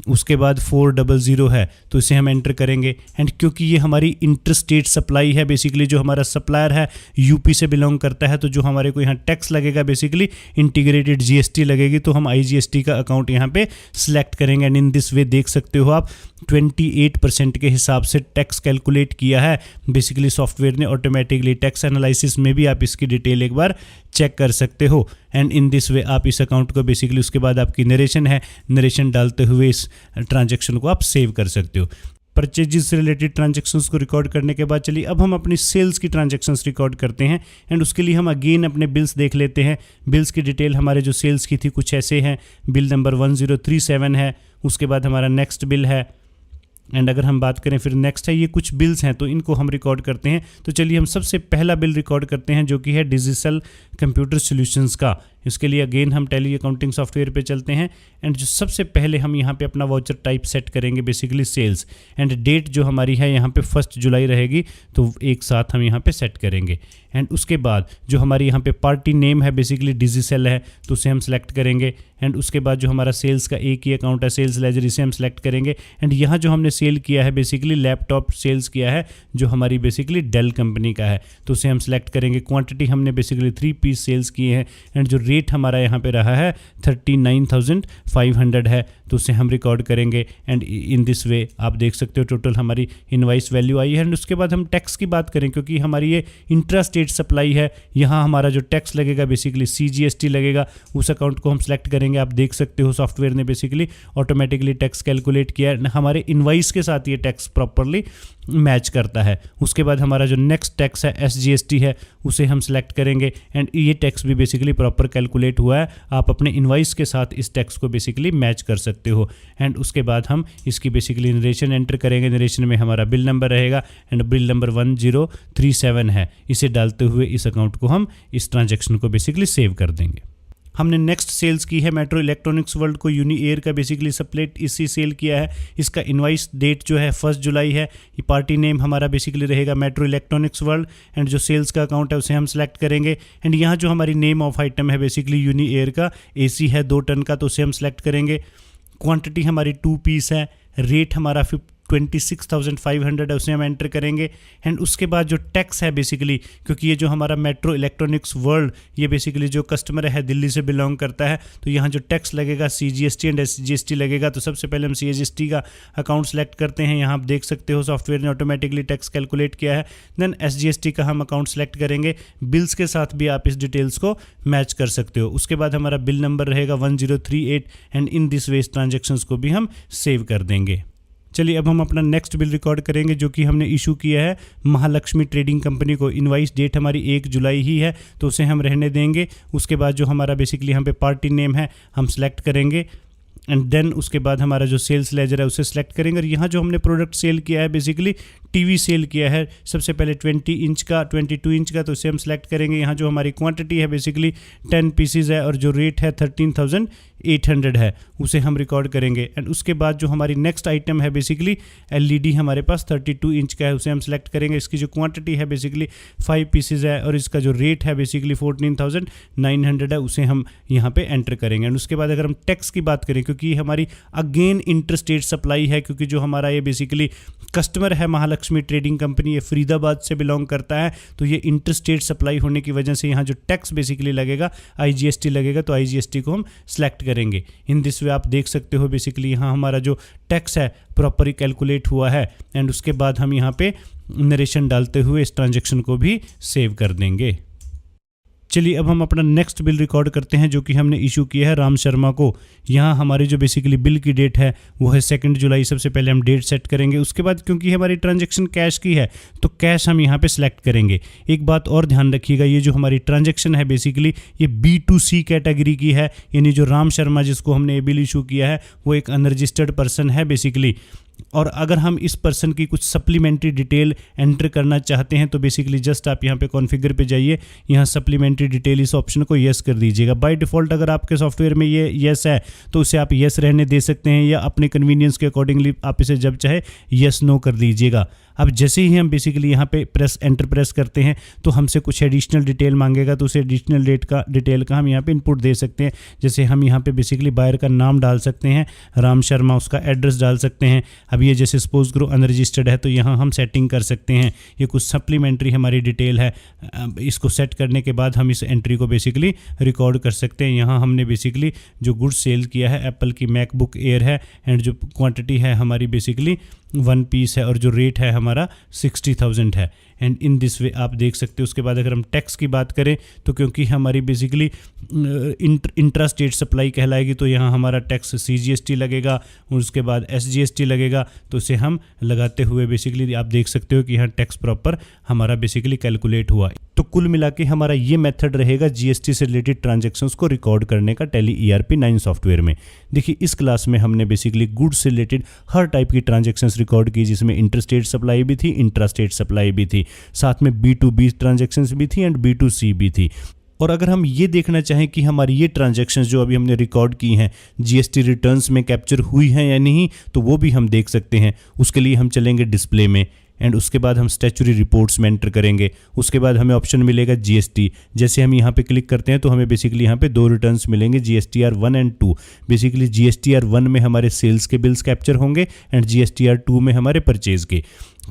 उसके बाद 400 है, तो इसे हम एंटर करेंगे। एंड क्योंकि ये हमारी इंटरस्टेट सप्लाई है, बेसिकली जो हमारा सप्लायर है यूपी से बिलोंग करता है, तो जो हमारे को यहाँ टैक्स लगेगा बेसिकली इंटीग्रेटेड GST लगेगी, तो हम IGST का अकाउंट यहाँ पे सिलेक्ट करेंगे। एंड इन दिस वे देख सकते हो आप 28% के हिसाब से टैक्स कैलकुलेट किया है बेसिकली सॉफ्टवेयर ने ऑटोमेटिकली। टैक्स एनालिसिस में भी आप इसकी डिटेल एक बार चेक कर सकते हो। एंड इन दिस वे आप इस अकाउंट को बेसिकली, उसके बाद आपकी नरेशन है, नरेशन डालते हुए इस ट्रांजैक्शन को आप सेव कर सकते हो। परचेजेस से रिलेटेड ट्रांजैक्शंस को रिकॉर्ड करने के बाद चलिए अब हम अपनी सेल्स की ट्रांजैक्शंस रिकॉर्ड करते हैं। एंड उसके लिए हम अगेन अपने बिल्स देख लेते हैं। बिल्स की डिटेल हमारे जो सेल्स की थी कुछ ऐसे हैं। बिल नंबर 1037 है, उसके बाद हमारा नेक्स्ट बिल है, एंड अगर हम बात करें फिर नेक्स्ट है, ये कुछ बिल्स हैं तो इनको हम रिकॉर्ड करते हैं। तो चलिए हम सबसे पहला बिल रिकॉर्ड करते हैं जो कि है डिजिटल कंप्यूटर सॉल्यूशंस का। इसके लिए अगेन हम टैली अकाउंटिंग सॉफ्टवेयर पे चलते हैं एंड जो सबसे पहले हम यहाँ पे अपना वाउचर टाइप सेट करेंगे बेसिकली सेल्स, एंड डेट जो हमारी है यहाँ पे 1 जुलाई रहेगी तो एक साथ हम यहाँ पे सेट करेंगे। एंड उसके बाद जो हमारी यहाँ पे पार्टी नेम है बेसिकली डिजिसेल है तो उसे हम सेलेक्ट करेंगे। एंड उसके बाद जो हमारा सेल्स का एक ही अकाउंट है सेल्स लेजर, इसे हम सेलेक्ट करेंगे। एंड यहाँ जो हमने सेल किया है बेसिकली लैपटॉप सेल्स किया है जो हमारी बेसिकली डेल कंपनी का है तो उसे हम सेलेक्ट करेंगे। क्वांटिटी हमने बेसिकली 3 पीस सेल्स किए हैं एंड जो रेट हमारा यहाँ पे रहा है 39,500 है तो उसे हम रिकॉर्ड करेंगे। एंड इन दिस वे आप देख सकते हो टोटल हमारी इनवाइस वैल्यू आई है। एंड उसके बाद हम टैक्स की बात करें क्योंकि हमारी ये इंट्रा स्टेट सप्लाई है, यहाँ हमारा जो टैक्स लगेगा बेसिकली CGST लगेगा, उस अकाउंट को हम सेलेक्ट करेंगे। आप देख सकते हो सॉफ्टवेयर ने बेसिकली ऑटोमेटिकली टैक्स कैलकुलेट किया है, हमारे इनवाइस के साथ ये टैक्स प्रॉपरली मैच करता है। उसके बाद हमारा जो नेक्स्ट टैक्स है SGST है उसे हम सेलेक्ट करेंगे एंड ये टैक्स भी बेसिकली प्रॉपर कैलकुलेट हुआ है। आप अपने इनवाइस के साथ इस टैक्स को बेसिकली मैच कर सकते हो। एंड उसके बाद हम इसकी बेसिकली नरेशन एंटर करेंगे। नरेशन में हमारा बिल नंबर रहेगा एंड बिल नंबर 1037 है, इसे डालते हुए इस अकाउंट को हम इस ट्रांजैक्शन को बेसिकली सेव कर देंगे। हमने नेक्स्ट सेल्स की है मेट्रो इलेक्ट्रॉनिक्स वर्ल्ड को, यूनी एयर का बेसिकली सप्लेट इसी सेल किया है। इसका इनवाइस डेट जो है 1 जुलाई है। ये पार्टी नेम हमारा बेसिकली रहेगा मेट्रो इलेक्ट्रॉनिक्स वर्ल्ड एंड जो सेल्स का अकाउंट है उसे हम सेलेक्ट करेंगे। एंड यहाँ जो हमारी नेम ऑफ आइटम है बेसिकली यूनी एयर का AC है 2 टन का तो उसे हम सेलेक्ट करेंगे। क्वांटिटी हमारी 2 पीस है। रेट हमारा 26,500 है, उसे हम एंटर करेंगे। एंड उसके बाद जो टैक्स है बेसिकली क्योंकि ये जो हमारा मेट्रो इलेक्ट्रॉनिक्स वर्ल्ड ये बेसिकली जो कस्टमर है दिल्ली से बिलोंग करता है तो यहाँ जो टैक्स लगेगा CGST एंड SGST लगेगा। तो सबसे पहले हम CGST का अकाउंट सेलेक्ट करते हैं। यहाँ आप देख सकते हो सॉफ्टवेयर ने ऑटोमेटिकली टैक्स कैलकुलेट किया है। देन SGST का हम अकाउंट सेलेक्ट करेंगे। बिल्स के साथ भी आप इस डिटेल्स को मैच कर सकते हो। उसके बाद हमारा बिल नंबर रहेगा 1038 and in this way transactions को भी हम सेव कर देंगे। चलिए अब हम अपना नेक्स्ट बिल रिकॉर्ड करेंगे जो कि हमने इशू किया है महालक्ष्मी ट्रेडिंग कंपनी को। इनवाइस डेट हमारी 1 जुलाई ही है तो उसे हम रहने देंगे। उसके बाद जो हमारा बेसिकली यहाँ पे पार्टी नेम है हम सेलेक्ट करेंगे एंड देन उसके बाद हमारा जो सेल्स लेजर है उसे सेलेक्ट करेंगे। और यहाँ जो हमने प्रोडक्ट सेल किया है बेसिकली टीवी सेल किया है सबसे पहले 20 इंच का 22 इंच का तो उसे हम सेलेक्ट करेंगे। यहाँ जो हमारी क्वांटिटी है बेसिकली 10 पीसीज है और जो रेट है 13,800 है उसे हम रिकॉर्ड करेंगे। एंड उसके बाद जो हमारी नेक्स्ट आइटम है बेसिकली LED हमारे पास 32 इंच का है उसे हम सेलेक्ट करेंगे। इसकी जो क्वांटिटी है बेसिकली 5 पीसीज है और इसका जो रेट है बेसिकली 14,900 है उसे हम यहाँ पे एंटर करेंगे। एंड उसके बाद अगर हम टैक्स की बात करें क्योंकि हमारी अगेन इंटर स्टेट सप्लाई है क्योंकि जो हमारा ये बेसिकली कस्टमर है महालक्ष्मी ट्रेडिंग कंपनी ये फरीदाबाद से बिलोंग करता है तो ये इंटर स्टेट सप्लाई होने की वजह से यहाँ जो टैक्स बेसिकली लगेगा IGST लगेगा तो IGST को हम सेलेक्ट करेंगे। इन दिस वे आप देख सकते हो बेसिकली यहाँ हमारा जो टैक्स है प्रॉपरली कैलकुलेट हुआ है। एंड उसके बाद हम यहाँ पे नरेशन डालते हुए इस ट्रांजेक्शन को भी सेव कर देंगे। चलिए अब हम अपना नेक्स्ट बिल रिकॉर्ड करते हैं जो कि हमने इशू किया है राम शर्मा को। यहाँ हमारी जो बेसिकली बिल की डेट है वो है 2 जुलाई। सबसे पहले हम डेट सेट करेंगे। उसके बाद क्योंकि हमारी ट्रांजैक्शन कैश की है तो कैश हम यहाँ पे सिलेक्ट करेंगे। एक बात और ध्यान रखिएगा, ये जो हमारी ट्रांजैक्शन है बेसिकली ये B2C कैटेगरी की है, यानी जो राम शर्मा जिसको हमने ये बिल इशू किया है वो एक अनरजिस्टर्ड पर्सन है बेसिकली। और अगर हम इस पर्सन की कुछ सप्लीमेंट्री डिटेल एंटर करना चाहते हैं तो बेसिकली जस्ट आप यहाँ पे कॉन्फ़िगर पे जाइए, यहाँ सप्लीमेंट्री डिटेल इस ऑप्शन को येस कर दीजिएगा। बाय डिफ़ॉल्ट अगर आपके सॉफ्टवेयर में ये येस है तो उसे आप येस रहने दे सकते हैं या अपने कन्वीनियंस के अकॉर्डिंगली आप इसे जब चाहे येस नो कर दीजिएगा। अब जैसे ही हम बेसिकली यहाँ पे एंटर प्रेस करते हैं तो हमसे कुछ एडिशनल डिटेल मांगेगा तो उसे एडिशनल डिटेल का हम यहाँ पे इनपुट दे सकते हैं। जैसे हम यहाँ पे बेसिकली बायर का नाम डाल सकते हैं राम शर्मा, उसका एड्रेस डाल सकते हैं। अब ये जैसे सपोज करो अनरजिस्टर्ड है तो यहाँ हम सेटिंग कर सकते हैं। ये कुछ सप्लीमेंट्री हमारी डिटेल है, इसको सेट करने के बाद हम इस एंट्री को बेसिकली रिकॉर्ड कर सकते हैं। यहाँ हमने बेसिकली जो गुड्स सेल किया है एप्पल की मैकबुक एयर है एंड जो क्वांटिटी है हमारी बेसिकली 1 पीस है और जो रेट है हमारा 60,000 है। एंड इन दिस वे आप देख सकते हो। उसके बाद अगर हम टैक्स की बात करें तो क्योंकि हमारी बेसिकली इंट्रा स्टेट सप्लाई कहलाएगी तो यहाँ हमारा टैक्स CGST लगेगा और उसके बाद SGST लगेगा, तो इसे हम लगाते हुए बेसिकली आप देख सकते हो कि यहाँ टैक्स प्रॉपर हमारा बेसिकली कैलकुलेट हुआ। तो कुल मिला के हमारा ये मेथड रहेगा GST से रिलेटेड ट्रांजैक्शंस को रिकॉर्ड करने का टैली ERP 9 सॉफ्टवेयर में। देखिए इस क्लास में हमने बेसिकली गुड्स से रिलेटेड हर टाइप की ट्रांजैक्शंस रिकॉर्ड की, जिसमें इंटरस्टेट सप्लाई भी थी, इंट्रा स्टेट सप्लाई भी थी, साथ में B2B ट्रांजैक्शंस भी थी एंड B2C भी थी। और अगर हम ये देखना चाहें कि हमारी ये ट्रांजैक्शंस जो अभी हमने रिकॉर्ड की हैं GST रिटर्न्स में कैप्चर हुई हैं या नहीं, तो वो भी हम देख सकते हैं। उसके लिए हम चलेंगे डिस्प्ले में एंड उसके बाद हम स्टैच्यूटरी रिपोर्ट्स में एंटर करेंगे। उसके बाद हमें ऑप्शन मिलेगा GST। जैसे हम यहाँ पे क्लिक करते हैं तो हमें बेसिकली यहाँ पे 2 रिटर्न्स मिलेंगे, GSTR 1 एंड 2। बेसिकली GSTR 1 में हमारे सेल्स के बिल्स कैप्चर होंगे एंड GSTR 2 में हमारे परचेज के।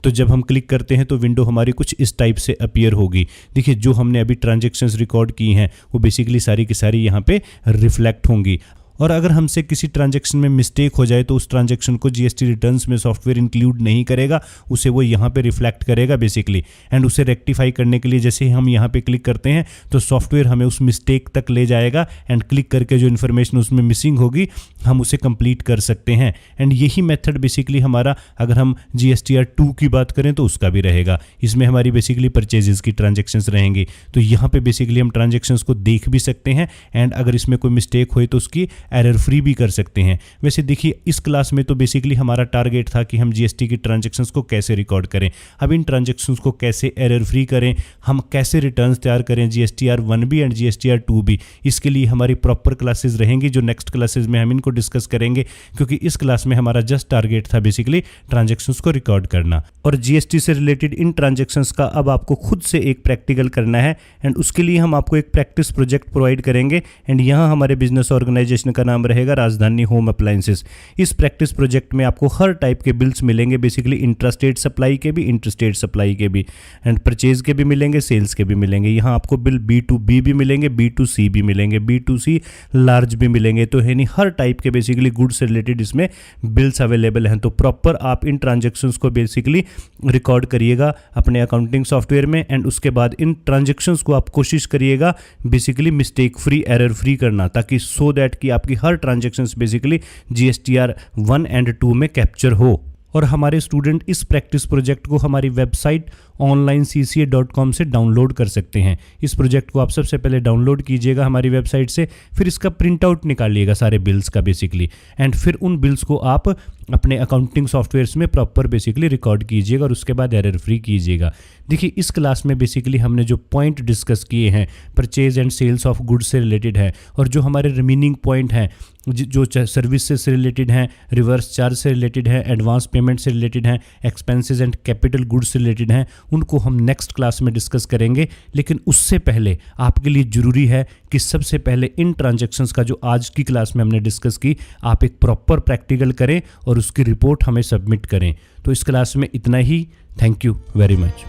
तो जब हम क्लिक करते हैं तो विंडो हमारी कुछ इस टाइप से अपीयर होगी। देखिए जो हमने अभी ट्रांजैक्शंस रिकॉर्ड की हैं वो बेसिकली सारी की सारी यहाँ पे रिफ्लेक्ट होंगी। और अगर हमसे किसी ट्रांजैक्शन में मिस्टेक हो जाए तो उस ट्रांजैक्शन को GST रिटर्न्स में सॉफ्टवेयर इंक्लूड नहीं करेगा, उसे वो यहाँ पे रिफ्लेक्ट करेगा बेसिकली। एंड उसे रेक्टिफाई करने के लिए जैसे ही हम यहाँ पे क्लिक करते हैं तो सॉफ्टवेयर हमें उस मिस्टेक तक ले जाएगा एंड क्लिक करके जो इन्फॉर्मेशन उसमें मिसिंग होगी हम उसे कंप्लीट कर सकते हैं। एंड यही मेथड बेसिकली हमारा अगर हम GSTR 2 की बात करें तो उसका भी रहेगा। इसमें हमारी बेसिकली परचेजेस की ट्रांजैक्शंस रहेंगी, तो यहाँ पे बेसिकली हम ट्रांजैक्शंस को देख भी सकते हैं एंड अगर इसमें कोई मिस्टेक हुई तो उसकी एरर फ्री भी कर सकते हैं। वैसे देखिए इस क्लास में तो बेसिकली हमारा टारगेट था कि हम GST की ट्रांजैक्शंस को कैसे रिकॉर्ड करें, अब इन ट्रांजैक्शंस को कैसे एरर फ्री करें, हम कैसे रिटर्न्स तैयार करें GSTR 1 भी एंड GSTR 2 भी। इसके लिए हमारी प्रॉपर क्लासेस रहेंगी जो नेक्स्ट क्लासेस में हम इनको डिस्कस करेंगे, क्योंकि इस क्लास में हमारा जस्ट टारगेट था बेसिकली ट्रांजैक्शंस को रिकॉर्ड करना। और GST से रिलेटेड इन ट्रांजैक्शंस का अब आपको खुद से एक प्रैक्टिकल करना है एंड उसके लिए हम आपको एक प्रैक्टिस प्रोजेक्ट प्रोवाइड करेंगे एंड यहाँ हमारे बिजनेस ऑर्गेनाइजेशन का नाम रहेगा राजधानी होम अप्लायंसेस। इस प्रैक्टिस प्रोजेक्ट में आपको हर टाइप के बिल्स मिलेंगे, बेसिकली इंट्रास्टेट सप्लाई के भी, इंटरस्टेट सप्लाई के भी एंड परचेज के भी मिलेंगे, सेल्स के भी मिलेंगे। यहाँ आपको बिल B2B भी मिलेंगे, B2C भी मिलेंगे, B2C लार्ज भी मिलेंगे। तो यानी हर टाइप के बेसिकली गुड्स से रिलेटेड इसमें बिल्स अवेलेबल हैं। तो प्रॉपर आप इन ट्रांजेक्शन्स को बेसिकली रिकॉर्ड करिएगा अपने अकाउंटिंग सॉफ्टवेयर में एंड उसके बाद इन ट्रांजेक्शन्स को आप कोशिश करिएगा basically mistake free, error free करना, ताकि सो दैट कि आपकी हर ट्रांजैक्शंस बेसिकली GSTR 1 एंड 2 में कैप्चर हो। और हमारे स्टूडेंट इस प्रैक्टिस प्रोजेक्ट को हमारी वेबसाइट onlinecca.com से डाउनलोड कर सकते हैं। इस प्रोजेक्ट को आप सबसे पहले डाउनलोड कीजिएगा हमारी वेबसाइट से, फिर इसका प्रिंट आउट निकालिएगा सारे बिल्स का बेसिकली एंड फिर उन बिल्स को आप अपने अकाउंटिंग सॉफ्टवेयर्स में प्रॉपर बेसिकली रिकॉर्ड कीजिएगा और उसके बाद एरर फ्री कीजिएगा। देखिए इस क्लास में बेसिकली हमने जो पॉइंट डिस्कस किए हैं purchase and sales of goods से रिलेटेड है, और जो हमारे रिमेनिंग पॉइंट हैं जो सर्विसेज से रिलेटेड हैं, रिवर्स चार्ज से रिलेटेड है, एडवांस पेमेंट से रिलेटेड हैं, एक्सपेंसेस एंड कैपिटल गुड्स से रिलेटेड हैं, उनको हम नेक्स्ट क्लास में डिस्कस करेंगे। लेकिन उससे पहले आपके लिए ज़रूरी है कि सबसे पहले इन ट्रांजैक्शंस का जो आज की क्लास में हमने डिस्कस की आप एक प्रॉपर प्रैक्टिकल करें और उसकी रिपोर्ट हमें सबमिट करें। तो इस क्लास में इतना ही। Thank you very much.